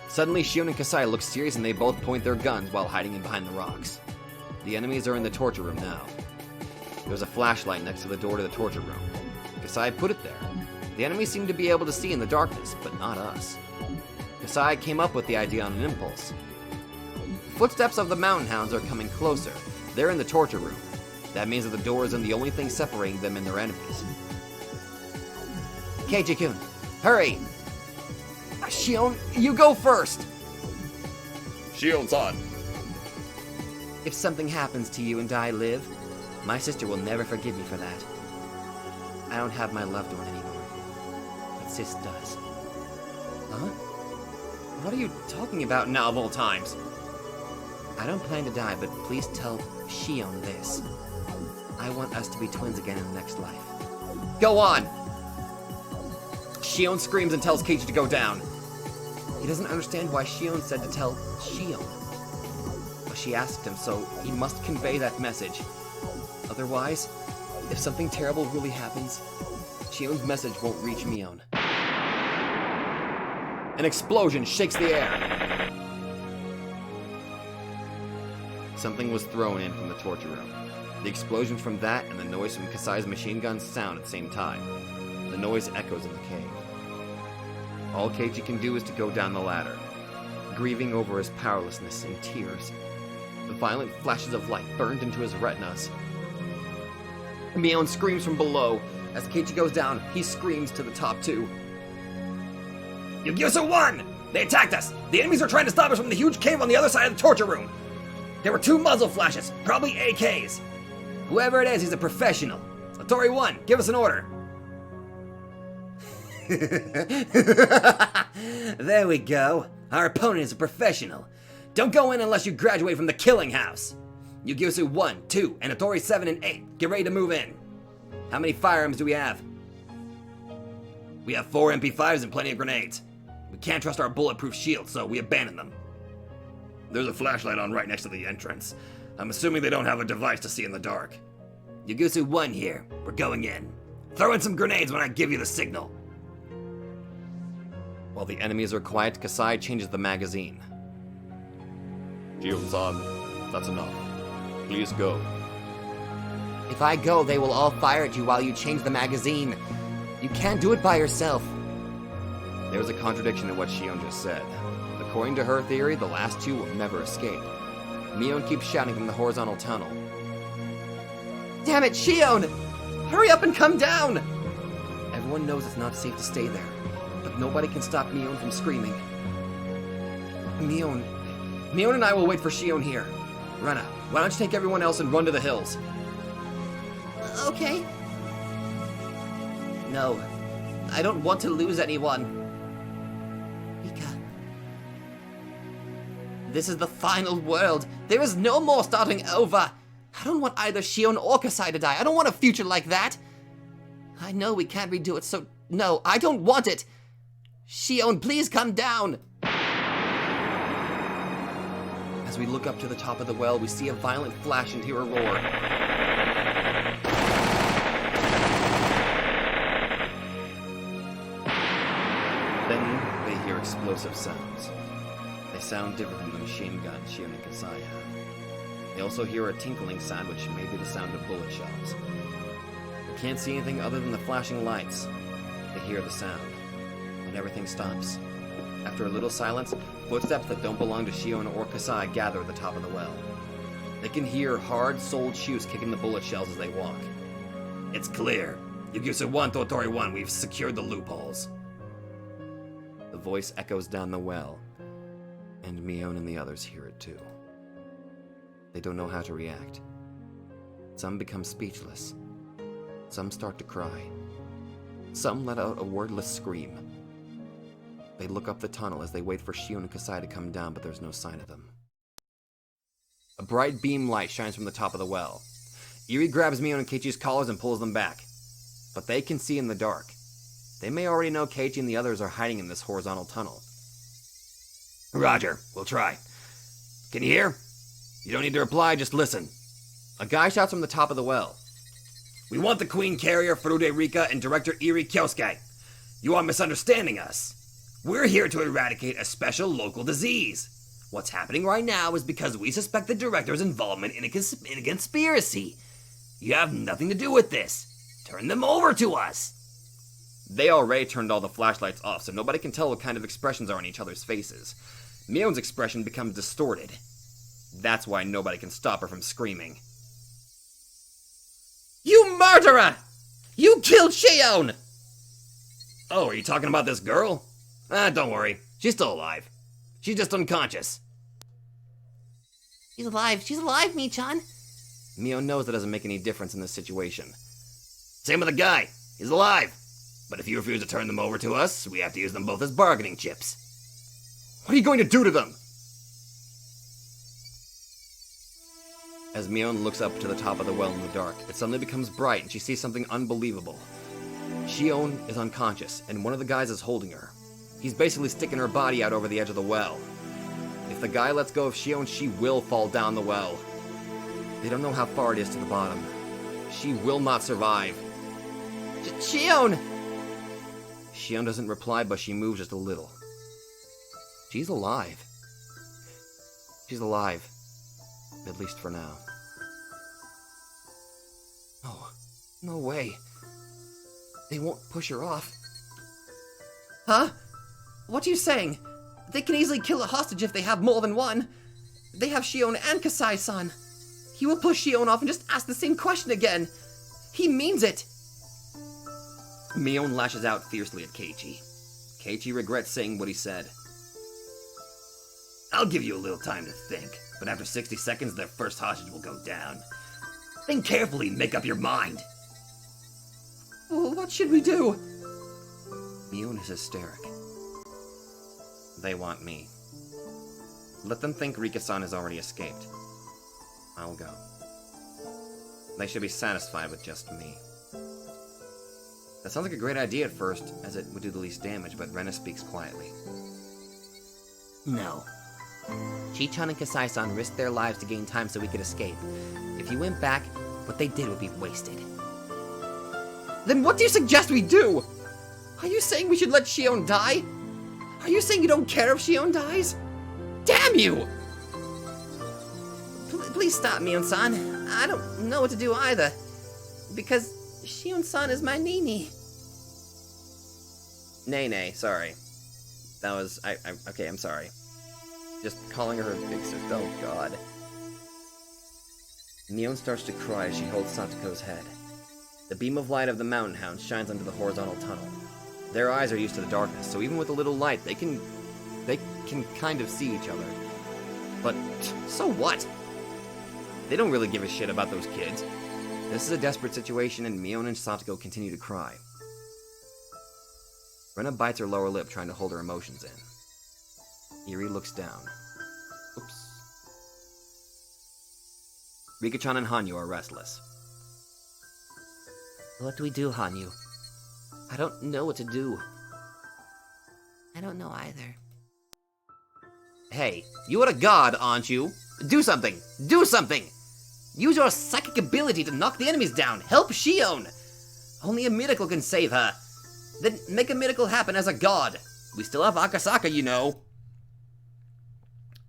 Suddenly, Shion and Kasai look serious and they both point their guns while hiding in behind the rocks. The enemies are in the torture room now. There's a flashlight next to the door to the torture room. Kasai put it there. The enemies seem to be able to see in the darkness, but not us. Kasai came up with the idea on an impulse. Footsteps of the mountain hounds are coming closer. They're in the torture room. That means that the door isn't the only thing separating them and their enemies. Keiji-kun, hurry! Shion, you go first! Shion-san. If something happens to you and I live, my sister will never forgive me for that. I don't have my loved one anymore, but Sis does. Huh? What are you talking about now of all times? I don't plan to die, but please tell Shion this. I want us to be twins again in the next life. Go on! Shion screams and tells Keiichi to go down. He doesn't understand why Shion said to tell Shion. But she asked him, so he must convey that message. Otherwise, if something terrible really happens, Shion's message won't reach Mion. An explosion shakes the air. Something was thrown in from the torture room. The explosion from that and the noise from Kasai's machine guns sound at the same time. The noise echoes in the cave. All Keiichi can do is to go down the ladder, grieving over his powerlessness in tears. The violent flashes of light burned into his retinas. Mion screams from below. As Keiichi goes down, he screams to the top too. Yugyosu won! They attacked us! The enemies were trying to stop us from the huge cave on the other side of the torture room! There were 2 muzzle flashes, probably AKs. Whoever it is, he's a professional. Satori 1, give us an order. There we go. Our opponent is a professional. Don't go in unless you graduate from the killing house. Yugyosu 1, 2, and Atori 7 and 8, get ready to move in. How many firearms do we have? We have 4 MP5s and plenty of grenades. We can't trust our bulletproof shields, so we abandon them. There's a flashlight on right next to the entrance. I'm assuming they don't have a device to see in the dark. Yugyosu 1 here. We're going in. Throw in some grenades when I give you the signal. While the enemies are quiet, Kasai changes the magazine. Shion-san, that's enough. Please go. If I go, they will all fire at you while you change the magazine. You can't do it by yourself. There's a contradiction in what Shion just said. According to her theory, the last 2 will never escape. Mion keeps shouting from the horizontal tunnel. Damn it, Shion! Hurry up and come down! Everyone knows it's not safe to stay there, but nobody can stop Mion from screaming. Mion and I will wait for Shion here. Rena, why don't you take everyone else and run to the hills? Okay. No, I don't want to lose anyone. This is the final world. There is no more starting over. I don't want either Shion or Kasai to die. I don't want a future like that. I know we can't redo it, so no, I don't want it. Shion, please come down. As we look up to the top of the well, we see a violent flash and hear a roar. Then they hear explosive sounds. They sound different from the machine gun Shion and Kasai have. They also hear a tinkling sound, which may be the sound of bullet shells. They can't see anything other than the flashing lights. They hear the sound, and everything stops. After a little silence, footsteps that don't belong to Shion or Kasai gather at the top of the well. They can hear hard-soled shoes kicking the bullet shells as they walk. It's clear. Yugyusa 1, Totori 1, we've secured the loopholes. The voice echoes down the well, and Mion and the others hear it too. They don't know how to react. Some become speechless. Some start to cry. Some let out a wordless scream. They look up the tunnel as they wait for Shion and Kasai to come down, but there's no sign of them. A bright beam light shines from the top of the well. Irie grabs Mion and Keiichi's collars and pulls them back. But they can see in the dark. They may already know Keiichi and the others are hiding in this horizontal tunnel. Roger, we'll try. Can you hear? You don't need to reply, just listen. A guy shouts from the top of the well. We want the Queen Carrier, Furude Rika, and Director Irie Kyosuke. You are misunderstanding us. We're here to eradicate a special local disease. What's happening right now is because we suspect the Director's involvement in a conspiracy. You have nothing to do with this. Turn them over to us. They already turned all the flashlights off, so nobody can tell what kind of expressions are on each other's faces. Mion's expression becomes distorted. That's why nobody can stop her from screaming. You murderer! You killed Shion! Oh, are you talking about this girl? Don't worry. She's still alive. She's just unconscious. She's alive, Mi-chan. Mion knows that doesn't make any difference in this situation. Same with the guy. He's alive. But if you refuse to turn them over to us, we have to use them both as bargaining chips. What are you going to do to them? As Mion looks up to the top of the well in the dark, it suddenly becomes bright and she sees something unbelievable. Shion is unconscious, and one of the guys is holding her. He's basically sticking her body out over the edge of the well. If the guy lets go of Shion, she will fall down the well. They don't know how far it is to the bottom. She will not survive. Shion! Shion doesn't reply, but she moves just a little. She's alive. She's alive. At least for now. Oh, no way. They won't push her off. Huh? What are you saying? They can easily kill a hostage if they have more than one. They have Shion and Kasai-san. He will push Shion off and just ask the same question again. He means it. Mion lashes out fiercely at Keiichi. Keiichi regrets saying what he said. I'll give you a little time to think, but after 60 seconds, the first hostage will go down. Think carefully and make up your mind. Oh, what should we do? Mion is hysteric. They want me. Let them think Rika-san has already escaped. I'll go. They should be satisfied with just me. That sounds like a great idea at first, as it would do the least damage, but Rena speaks quietly. No. Chi-chan and Kasai-san risked their lives to gain time so we could escape. If you went back, what they did would be wasted. Then what do you suggest we do? Are you saying we should let Shion die? Are you saying you don't care if Shion dies? Damn you! Please stop, Mion-san. I don't know what to do either. Because Shion-san is my Nini. Nay, sorry. That was... okay, I'm sorry. Just calling her big sister. Oh, God. Mion starts to cry as she holds Satoko's head. The beam of light of the mountain hound shines under the horizontal tunnel. Their eyes are used to the darkness, so even with a little light, they can kind of see each other. But so what? They don't really give a shit about those kids. This is a desperate situation, and Mion and Satoko continue to cry. Rena bites her lower lip, trying to hold her emotions in. Irie looks down. Oops, Rika-chan and Hanyu are restless. What do we do, Hanyu? I don't know what to do. I don't know either. Hey, you are a god, aren't you? Do something! Do something! Use your psychic ability to knock the enemies down! Help Shion! Only a miracle can save her. Then make a miracle happen as a god. We still have Akasaka, you know.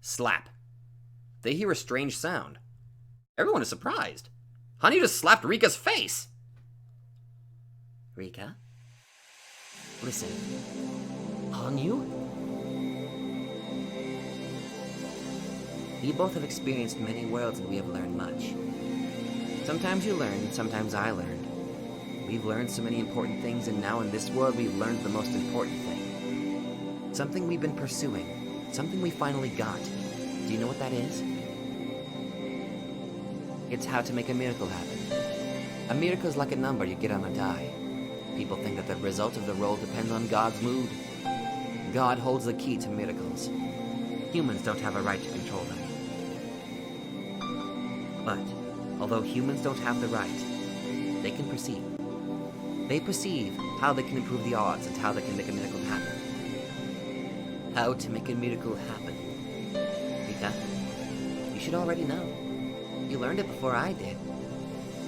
Slap. They hear a strange sound. Everyone is surprised. Hanyu just slapped Rika's face! Rika? Listen. Hanyu? We both have experienced many worlds and we have learned much. Sometimes you learn, sometimes I learned. We've learned so many important things, and now in this world we've learned the most important thing. Something we've been pursuing. Something we finally got. Do you know what that is? It's how to make a miracle happen. A miracle is like a number you get on a die. People think that the result of the roll depends on God's mood. God holds the key to miracles. Humans don't have a right to control them. But, although humans don't have the right, they can perceive. They perceive how they can improve the odds and how they can make a miracle happen. How to make a miracle happen. Rika, you should already know. You learned it before I did.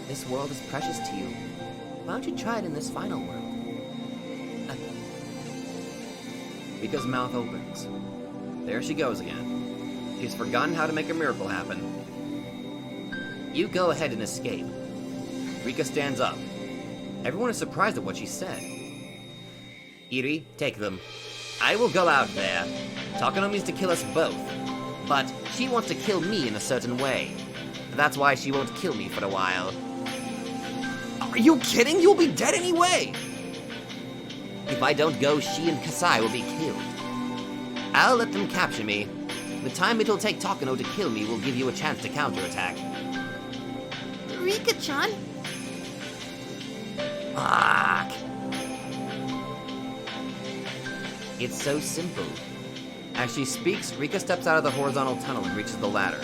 This world is precious to you. Why don't you try it in this final world? Rika's mouth opens. There she goes again. She's forgotten how to make a miracle happen. You go ahead and escape. Rika stands up. Everyone is surprised at what she said. Irie, take them. I will go out there. Takano means to kill us both. But she wants to kill me in a certain way. That's why she won't kill me for a while. Are you kidding? You'll be dead anyway! If I don't go, she and Kasai will be killed. I'll let them capture me. The time it'll take Takano to kill me will give you a chance to counterattack. Rika-chan? Fuck! It's so simple. As she speaks, Rika steps out of the horizontal tunnel and reaches the ladder.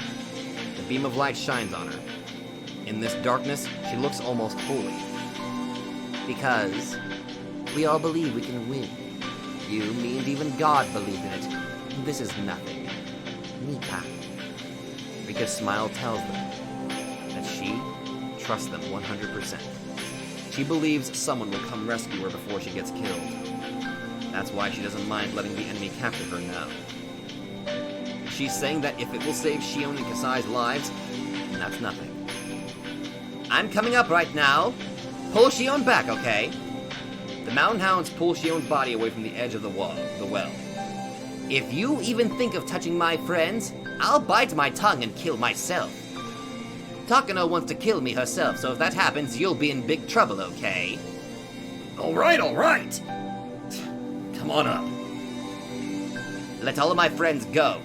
The beam of light shines on her. In this darkness, she looks almost holy. Because we all believe we can win. You, me, and even God believe in it. This is nothing. Rika. Rika's smile tells them that she trusts them 100%. She believes someone will come rescue her before she gets killed. That's why she doesn't mind letting the enemy capture her now. She's saying that if it will save Shion and Kasai's lives, then that's nothing. I'm coming up right now. Pull Shion back, okay? The Mountain Hounds pull Shion's body away from the edge of the well. If you even think of touching my friends, I'll bite my tongue and kill myself. Takano wants to kill me herself, so if that happens, you'll be in big trouble, okay? All right. Come on up. Let all of my friends go.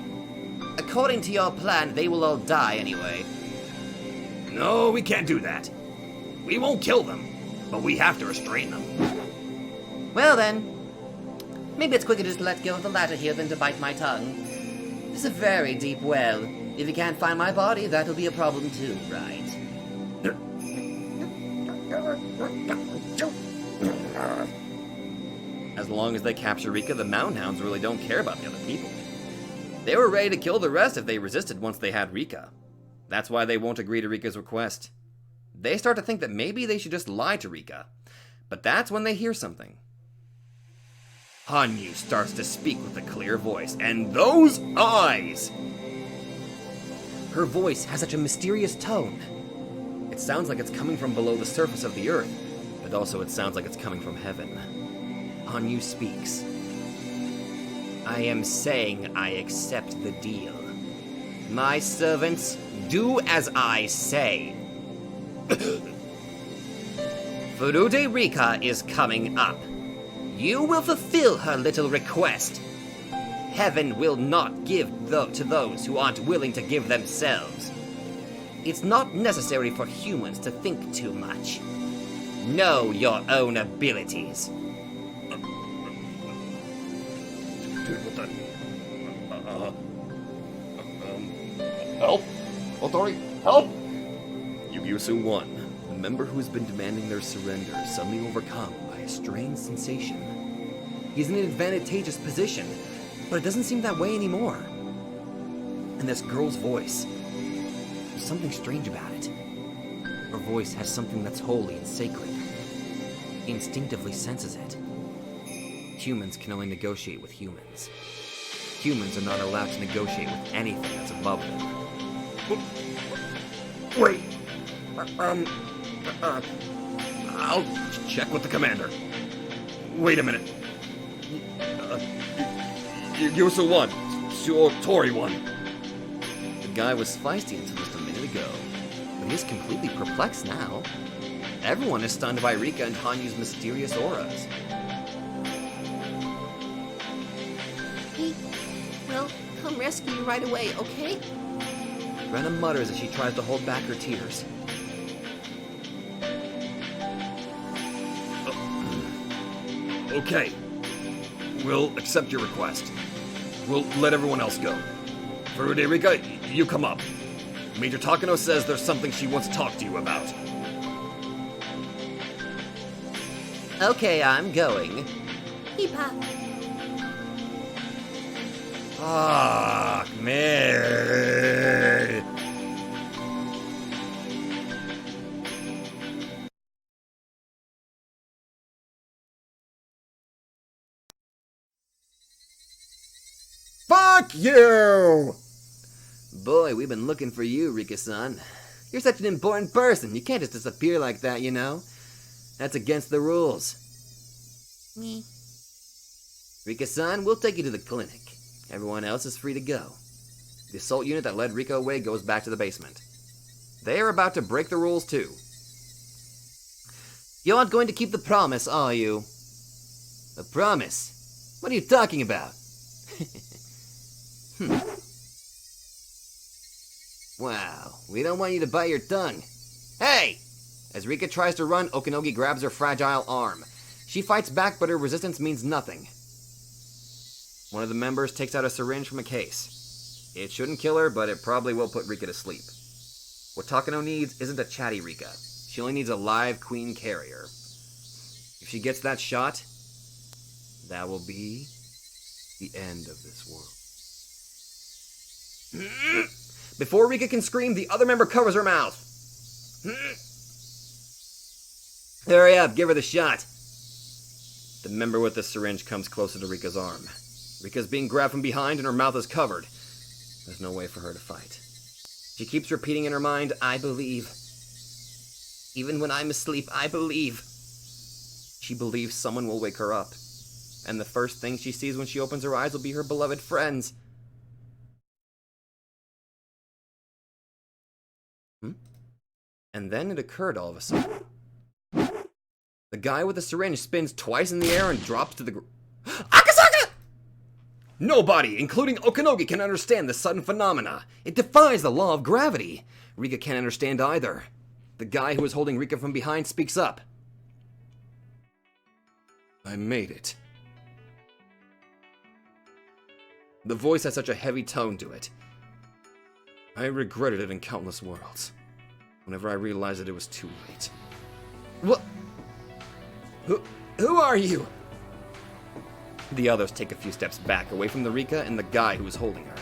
According to your plan, they will all die anyway. No, we can't do that. We won't kill them, but we have to restrain them. Well then, maybe it's quicker just to let go of the ladder here than to bite my tongue. This is a very deep well. If you can't find my body, that'll be a problem too, right? As long as they capture Rika, the Mountain Hounds really don't care about the other people. They were ready to kill the rest if they resisted once they had Rika. That's why they won't agree to Rika's request. They start to think that maybe they should just lie to Rika. But that's when they hear something. Hanyu starts to speak with a clear voice, and those eyes! Her voice has such a mysterious tone. It sounds like it's coming from below the surface of the earth, but also it sounds like it's coming from heaven. Hanyu speaks. I am saying I accept the deal. My servants, do as I say. Furude Rika is coming up. You will fulfill her little request. Heaven will not give to those who aren't willing to give themselves. It's not necessary for humans to think too much. Know your own abilities. Dude, what the... Help? Authority, help! Ryusu 1, the member who has been demanding their surrender is suddenly overcome by a strange sensation. He's in an advantageous position, but it doesn't seem that way anymore. And this girl's voice, there's something strange about it. Her voice has something that's holy and sacred. He instinctively senses it. Humans can only negotiate with humans. Humans are not allowed to negotiate with anything that's above them. Wait. I'll check with the commander. Wait a minute. Ryusu 1, Tori 1. The guy was feisty until just a minute ago, but he's completely perplexed now. Everyone is stunned by Rika and Hanyu's mysterious auras. He will come rescue you right away, okay? Rena mutters as she tries to hold back her tears. Okay. We'll accept your request. We'll let everyone else go. Furude Rika, you come up. Major Takano says there's something she wants to talk to you about. Okay, I'm going. Ipa. Fuck me. Fuck you! Boy, we've been looking for you, Rika-san. You're such an important person. You can't just disappear like that, you know? That's against the rules. Me. Rika-san, we'll take you to the clinic. Everyone else is free to go. The assault unit that led Rika away goes back to the basement. They are about to break the rules, too. You aren't going to keep the promise, are you? A promise? What are you talking about? Wow, we don't want you to bite your tongue. Hey! As Rika tries to run, Okinogi grabs her fragile arm. She fights back, but her resistance means nothing. One of the members takes out a syringe from a case. It shouldn't kill her, but it probably will put Rika to sleep. What Takano needs isn't a chatty Rika. She only needs a live queen carrier. If she gets that shot, that will be the end of this world. Before Rika can scream, the other member covers her mouth. Hurry up, give her the shot. The member with the syringe comes closer to Rika's arm. Rika's being grabbed from behind and her mouth is covered. There's no way for her to fight. She keeps repeating in her mind, I believe. Even when I'm asleep, I believe. She believes someone will wake her up. And the first thing she sees when she opens her eyes will be her beloved friends. And then it occurred all of a sudden. The guy with the syringe spins twice in the air and drops to the ground. Akasaka! Nobody, including Okinogi, can understand this sudden phenomena. It defies the law of gravity. Rika can't understand either. The guy who is holding Rika from behind speaks up. I made it. The voice has such a heavy tone to it. I regretted it in countless worlds. Whenever I realized that it was too late. What? Who are you? The others take a few steps back, away from the Rika and the guy who is holding her.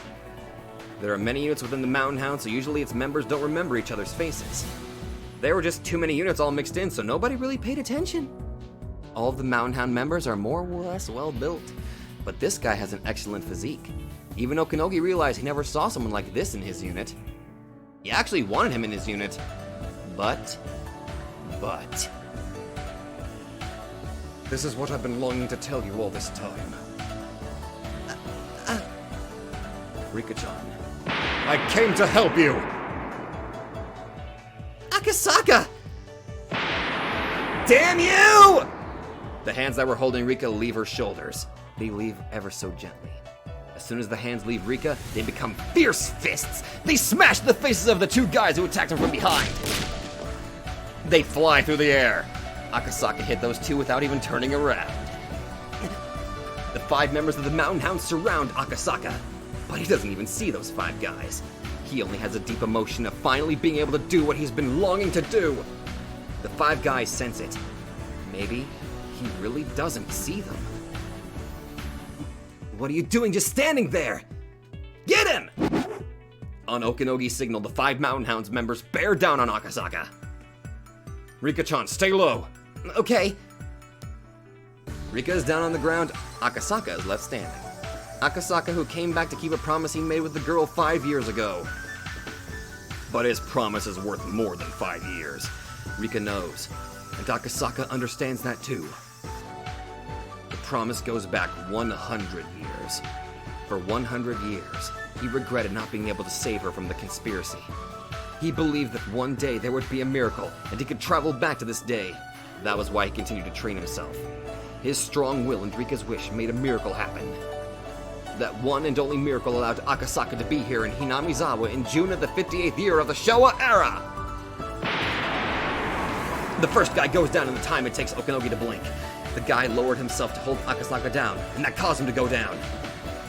There are many units within the Mountain Hound, so usually its members don't remember each other's faces. There were just too many units all mixed in, so nobody really paid attention. All of the Mountain Hound members are more or less well built, but this guy has an excellent physique. Even Okinogi realized he never saw someone like this in his unit. He actually wanted him in his unit, but... This is what I've been longing to tell you all this time. Rika-chan, I came to help you! Akasaka! Damn you! The hands that were holding Rika leave her shoulders. They leave ever so gently. As soon as the hands leave Rika, they become fierce fists. They smash the faces of the two guys who attacked him from behind. They fly through the air. Akasaka hit those two without even turning around. The 5 members of the Mountain Hound surround Akasaka, but he doesn't even see those 5 guys. he only has a deep emotion of finally being able to do what he's been longing to do. The five guys sense it. Maybe he really doesn't see them. What are you doing just standing there? Get him! On Okinogi's signal, the five Mountain Hounds members bear down on Akasaka. Rika-chan, stay low. Okay. Rika is down on the ground. Akasaka is left standing. Akasaka, who came back to keep a promise he made with the girl 5 years ago. But his promise is worth more than 5 years. Rika knows, and Akasaka understands that too. The promise goes back 100 years. For 100 years, he regretted not being able to save her from the conspiracy. He believed that one day there would be a miracle, and he could travel back to this day. That was why he continued to train himself. His strong will and Rika's wish made a miracle happen. That one and only miracle allowed Akasaka to be here in Hinamizawa in June of the 58th year of the Showa era! The first guy goes down in the time it takes Okinogi to blink. The guy lowered himself to hold Akasaka down, and that caused him to go down.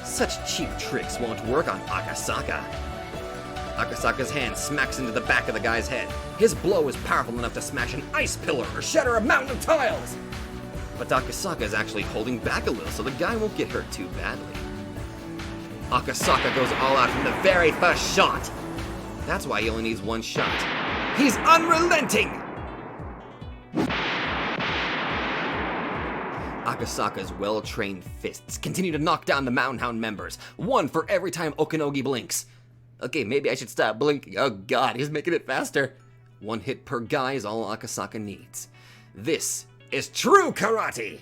Such cheap tricks won't work on Akasaka. Akasaka's hand smacks into the back of the guy's head. His blow is powerful enough to smash an ice pillar or shatter a mountain of tiles. But Akasaka is actually holding back a little so the guy won't get hurt too badly. Akasaka goes all out from the very first shot. That's why he only needs one shot. He's unrelenting! Akasaka's well-trained fists continue to knock down the Mountain Hound members, one for every time Okinogi blinks. Okay, maybe I should stop blinking. Oh god, he's making it faster. One hit per guy is all Akasaka needs. This is true karate!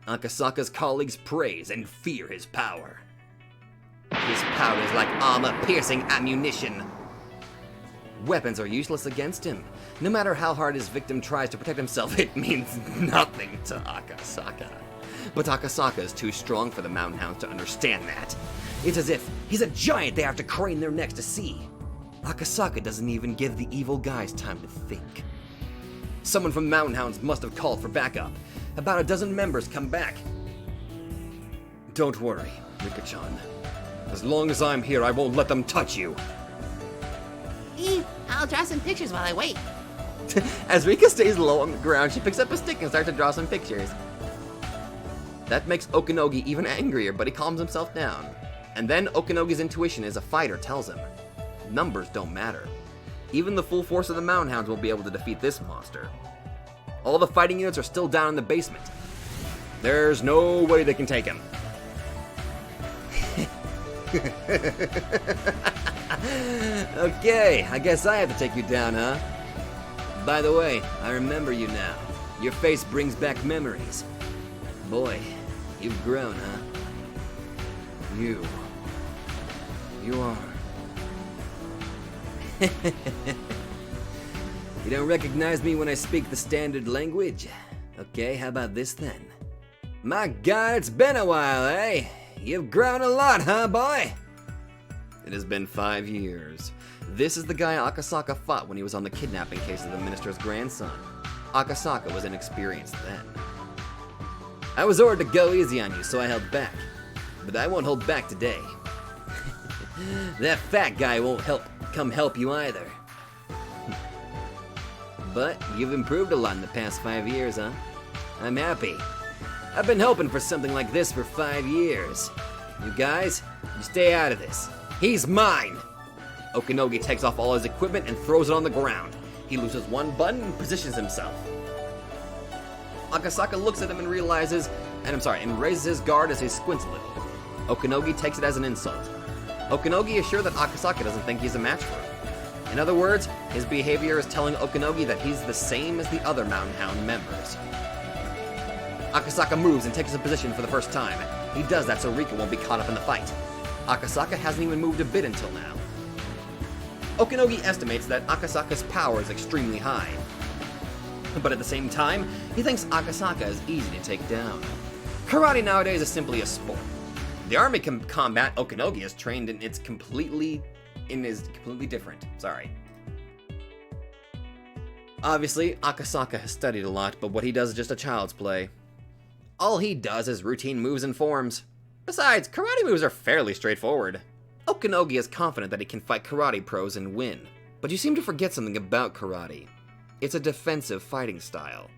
Akasaka's colleagues praise and fear his power. His power is like armor-piercing ammunition. Weapons are useless against him. No matter how hard his victim tries to protect himself, it means nothing to Akasaka. But Akasaka is too strong for the Mountain Hounds to understand that. It's as if he's a giant they have to crane their necks to see. Akasaka doesn't even give the evil guys time to think. Someone from Mountain Hounds must have called for backup. About a dozen members come back. Don't worry, Rika-chan. As long as I'm here, I won't let them touch you. I'll draw some pictures while I wait. As Rika stays low on the ground, she picks up a stick and starts to draw some pictures. That makes Okinogi even angrier, but he calms himself down. And then Okinogi's intuition as a fighter tells him, numbers don't matter. Even the full force of the Mountain Hounds won't be able to defeat this monster. All the fighting units are still down in the basement. There's no way they can take him. Okay, I guess I have to take you down, huh? By the way, I remember you now. Your face brings back memories. Boy, you've grown, huh? You are. You don't recognize me when I speak the standard language? Okay, how about this then? My god, it's been a while, eh? You've grown a lot, huh, boy? It has been 5 years. This is the guy Akasaka fought when he was on the kidnapping case of the minister's grandson. Akasaka was inexperienced then. I was ordered to go easy on you, so I held back. But I won't hold back today. That fat guy won't come help you either. But you've improved a lot in the past 5 years, huh? I'm happy. I've been hoping for something like this for 5 years. You guys, you stay out of this. He's mine! Okinogi takes off all his equipment and throws it on the ground. He loses one button and positions himself. Akasaka looks at him and and raises his guard as he squints a little. Okinogi takes it as an insult. Okinogi is sure that Akasaka doesn't think he's a match for him. In other words, his behavior is telling Okinogi that he's the same as the other Mountain Hound members. Akasaka moves and takes a position for the first time. He does that so Rika won't be caught up in the fight. Akasaka hasn't even moved a bit until now. Okinogi estimates that Akasaka's power is extremely high. But at the same time, he thinks Akasaka is easy to take down. Karate nowadays is simply a sport. The army combat Okinogi is trained in is completely different. Obviously, Akasaka has studied a lot, but what he does is just a child's play. All he does is routine moves and forms. Besides, karate moves are fairly straightforward. Okinogi is confident that he can fight karate pros and win, but you seem to forget something about karate. It's a defensive fighting style.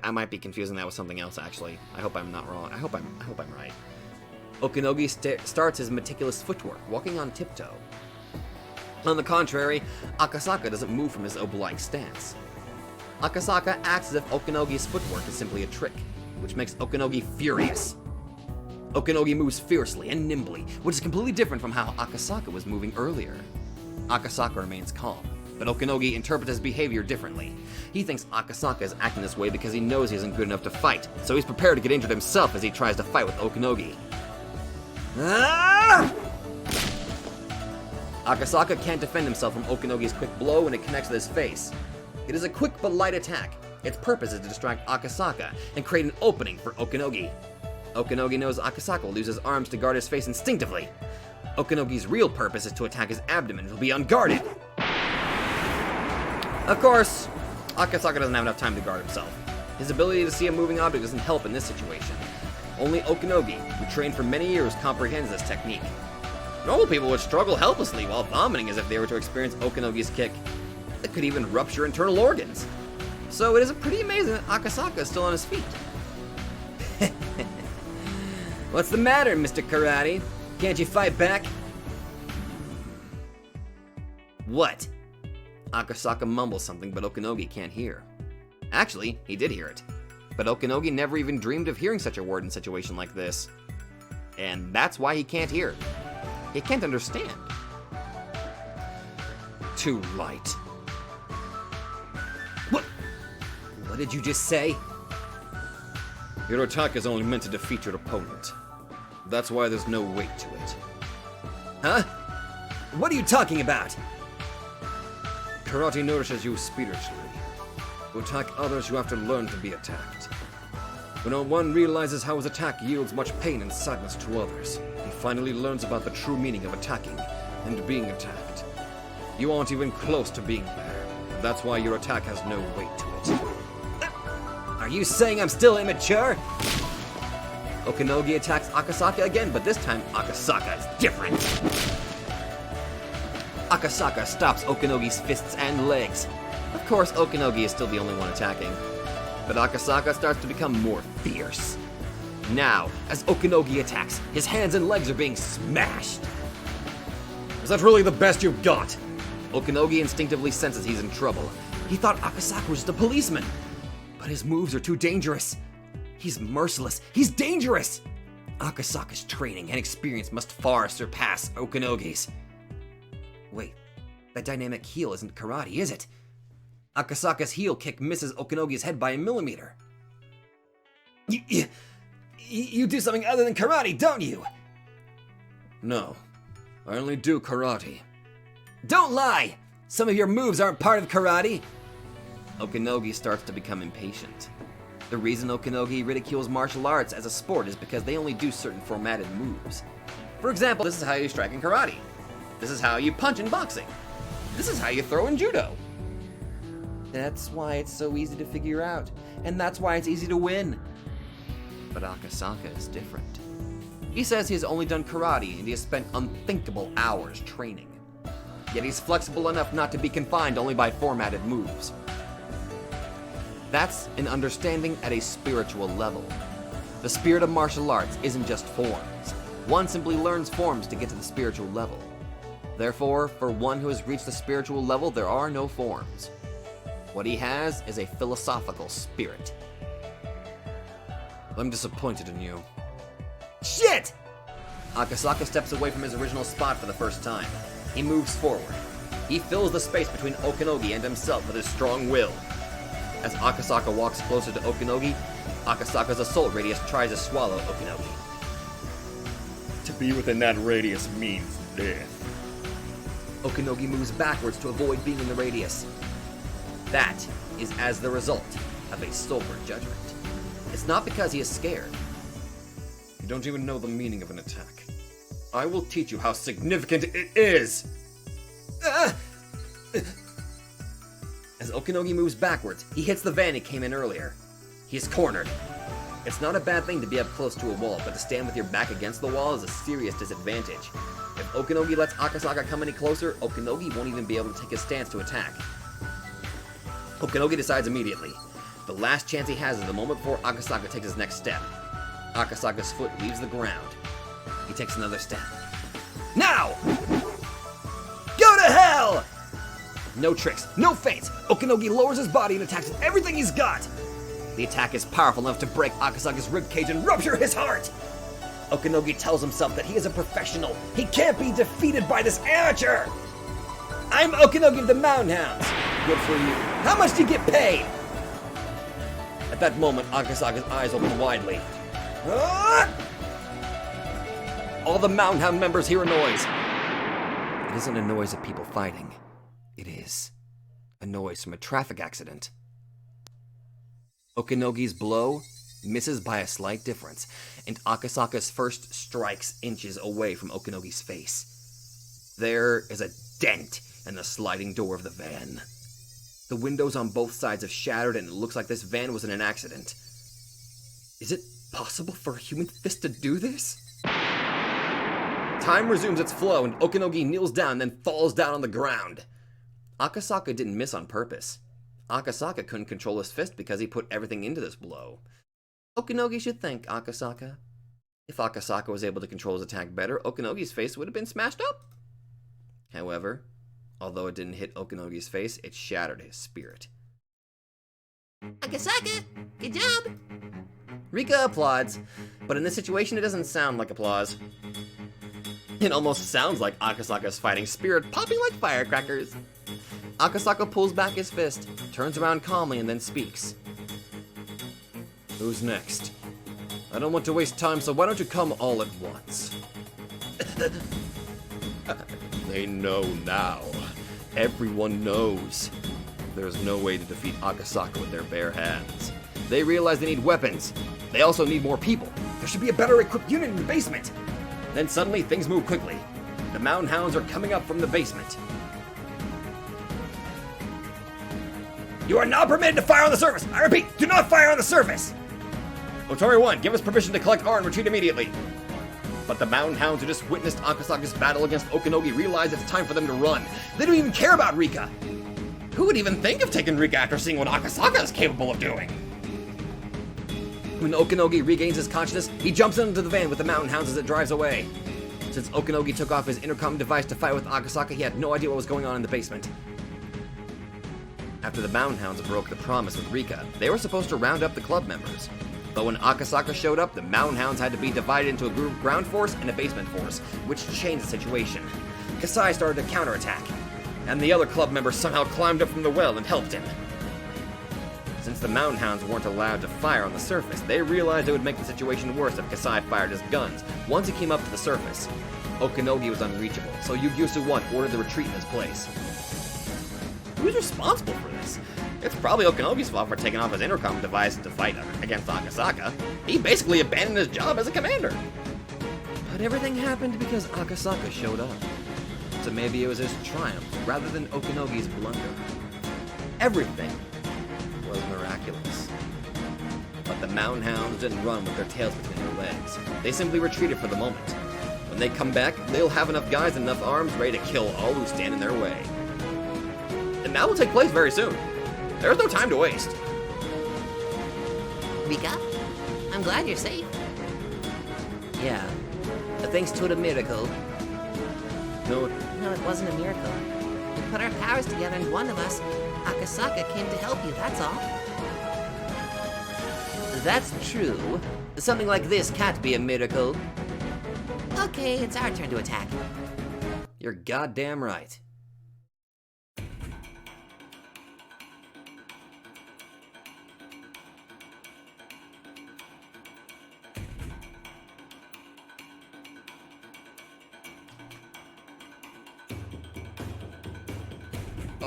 I might be confusing that with something else, actually. I hope I'm not wrong. I hope I'm right. Okinogi starts his meticulous footwork, walking on tiptoe. On the contrary, Akasaka doesn't move from his oboe-like stance. Akasaka acts as if Okinogi's footwork is simply a trick, which makes Okinogi furious. Okinogi moves fiercely and nimbly, which is completely different from how Akasaka was moving earlier. Akasaka remains calm, but Okinogi interprets his behavior differently. He thinks Akasaka is acting this way because he knows he isn't good enough to fight, so he's prepared to get injured himself as he tries to fight with Okinogi. Ah! Akasaka can't defend himself from Okinogi's quick blow when it connects with his face. It is a quick but light attack. Its purpose is to distract Akasaka and create an opening for Okinogi. Okinogi knows Akasaka will use his arms to guard his face instinctively. Okinogi's real purpose is to attack his abdomen and will be unguarded. Of course, Akasaka doesn't have enough time to guard himself. His ability to see a moving object doesn't help in this situation. Only Okinogi, who trained for many years, comprehends this technique. Normal people would struggle helplessly while vomiting as if they were to experience Okinogi's kick. It could even rupture internal organs. So it is pretty amazing that Akasaka is still on his feet. What's the matter, Mr. Karate? Can't you fight back? What? Akasaka mumbles something, but Okinogi can't hear. Actually, he did hear it. But Okinogi never even dreamed of hearing such a word in a situation like this. And that's why he can't hear. He can't understand. Too light. What did you just say? Your attack is only meant to defeat your opponent. That's why there's no weight to it. Huh? What are you talking about? Karate nourishes you spiritually. To attack others, you have to learn to be attacked. When one realizes how his attack yields much pain and sadness to others, he finally learns about the true meaning of attacking and being attacked. You aren't even close to being there. That's why your attack has no weight to it. Are you saying I'm still immature? Okinogi attacks Akasaka again, but this time Akasaka is different. Akasaka stops Okinogi's fists and legs. Of course, Okinogi is still the only one attacking, but Akasaka starts to become more fierce. Now, as Okinogi attacks, his hands and legs are being smashed. Is that really the best you've got? Okinogi instinctively senses he's in trouble. He thought Akasaka was just a policeman, but his moves are too dangerous. He's merciless. He's dangerous. Akasaka's training and experience must far surpass Okinogi's. Wait, that dynamic heel isn't karate, is it? Akasaka's heel kick misses Okinogi's head by a millimeter. You do something other than karate, don't you? No, I only do karate. Don't lie! Some of your moves aren't part of karate. Okinogi starts to become impatient. The reason Okinogi ridicules martial arts as a sport is because they only do certain formatted moves. For example, this is how you strike in karate. This is how you punch in boxing. This is how you throw in judo. That's why it's so easy to figure out, and that's why it's easy to win. But Akasaka is different. He says he has only done karate and he has spent unthinkable hours training. Yet he's flexible enough not to be confined only by formatted moves. That's an understanding at a spiritual level. The spirit of martial arts isn't just forms. One simply learns forms to get to the spiritual level. Therefore, for one who has reached the spiritual level, there are no forms. What he has is a philosophical spirit. I'm disappointed in you. Shit! Akasaka steps away from his original spot for the first time. He moves forward. He fills the space between Okinogi and himself with his strong will. As Akasaka walks closer to Okinogi, Akasaka's assault radius tries to swallow Okinogi. To be within that radius means death. Okinogi moves backwards to avoid being in the radius. That is as the result of a sober judgment. It's not because he is scared. You don't even know the meaning of an attack. I will teach you how significant it is! As Okinogi moves backwards, he hits the van he came in earlier. He is cornered. It's not a bad thing to be up close to a wall, but to stand with your back against the wall is a serious disadvantage. If Okinogi lets Akasaka come any closer, Okinogi won't even be able to take his stance to attack. Okinogi decides immediately. The last chance he has is the moment before Akasaka takes his next step. Akasaka's foot leaves the ground. He takes another step. Now! Go to hell! No tricks, no feints. Okinogi lowers his body and attacks with everything he's got. The attack is powerful enough to break Akasaka's ribcage and rupture his heart. Okinogi tells himself that he is a professional. He can't be defeated by this amateur. I'm Okinogi of the Mountain Hounds. Good for you. How much do you get paid? At that moment, Akasaka's eyes open widely. All the Mountain Hound members hear a noise. It isn't a noise of people fighting. It is a noise from a traffic accident. Okinogi's blow misses by a slight difference, and Akasaka's first strikes inches away from Okinogi's face. There is a dent in the sliding door of the van. The windows on both sides have shattered, and it looks like this van was in an accident. Is it possible for a human fist to do this? Time resumes its flow, and Okinogi kneels down, then falls down on the ground. Akasaka didn't miss on purpose. Akasaka couldn't control his fist because he put everything into this blow. Okinogi should thank Akasaka. If Akasaka was able to control his attack better, Okinogi's face would have been smashed up. However, although it didn't hit Okinogi's face, it shattered his spirit. Akasaka, good job! Rika applauds, but in this situation it doesn't sound like applause. It almost sounds like Akasaka's fighting spirit popping like firecrackers. Akasaka pulls back his fist, turns around calmly, and then speaks. Who's next? I don't want to waste time, so why don't you come all at once? They know now. Everyone knows. There's no way to defeat Akasaka with their bare hands. They realize they need weapons. They also need more people. There should be a better equipped unit in the basement. Then suddenly things move quickly. The Mountain Hounds are coming up from the basement. You are not permitted to fire on the surface! I repeat, do not fire on the surface! Otori 1, give us permission to collect R and retreat immediately. But the Mountain Hounds who just witnessed Akasaka's battle against Okinogi realize it's time for them to run. They don't even care about Rika. Who would even think of taking Rika after seeing what Akasaka is capable of doing? When Okinogi regains his consciousness, he jumps into the van with the Mountain Hounds as it drives away. Since Okinogi took off his intercom device to fight with Akasaka, he had no idea what was going on in the basement. After the Mountain Hounds broke the promise with Rika, they were supposed to round up the club members. But when Akasaka showed up, the Mountain Hounds had to be divided into a group ground force and a basement force, which changed the situation. Kasai started a counterattack, and the other club members somehow climbed up from the well and helped him. Since the Mountain Hounds weren't allowed to fire on the surface, they realized it would make the situation worse if Kasai fired his guns once he came up to the surface. Okinogi was unreachable, so Yugyusu 1 ordered the retreat in his place. Who's responsible for this? It's probably Okinogi's fault for taking off his intercom device to fight against Akasaka. He basically abandoned his job as a commander. But everything happened because Akasaka showed up. So maybe it was his triumph rather than Okinogi's blunder. Everything was miraculous. But the Mountain Hounds didn't run with their tails between their legs. They simply retreated for the moment. When they come back, they'll have enough guys and enough arms ready to kill all who stand in their way. And that will take place very soon. There's no time to waste. Rika, I'm glad you're safe. Yeah. Thanks to the miracle. No, No, it wasn't a miracle. We put our powers together and one of us, Akasaka, came to help you, that's all. That's true. Something like this can't be a miracle. Okay, it's our turn to attack. you're goddamn right.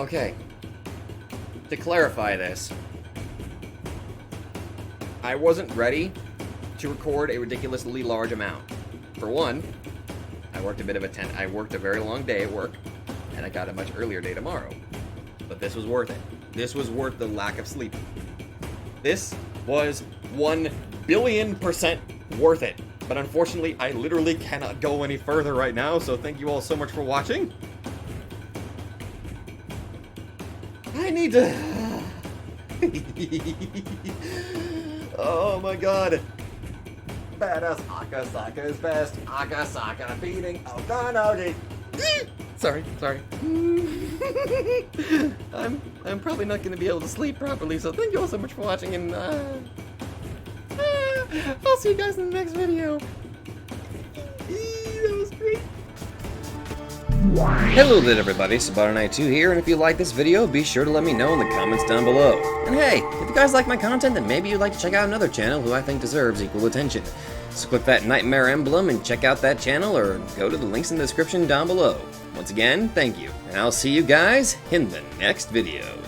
Okay. To clarify this, I wasn't ready to record a ridiculously large amount. For one, I worked a very long day at work, and I got a much earlier day tomorrow. But this was worth it. This was worth the lack of sleep. This was 1,000,000,000% worth it. But unfortunately, I literally cannot go any further right now, so thank you all so much for watching. I need to... Oh my god. Badass Akasaka is best. Akasaka beating Okanoji. Sorry. I'm probably not going to be able to sleep properly, so thank you all so much for watching, and I'll see you guys in the next video. That was great. Hello there everybody, Sabato92 here, and if you like this video, be sure to let me know in the comments down below. And hey, if you guys like my content, then maybe you'd like to check out another channel who I think deserves equal attention. So click that nightmare emblem and check out that channel, or go to the links in the description down below. Once again, thank you, and I'll see you guys in the next video.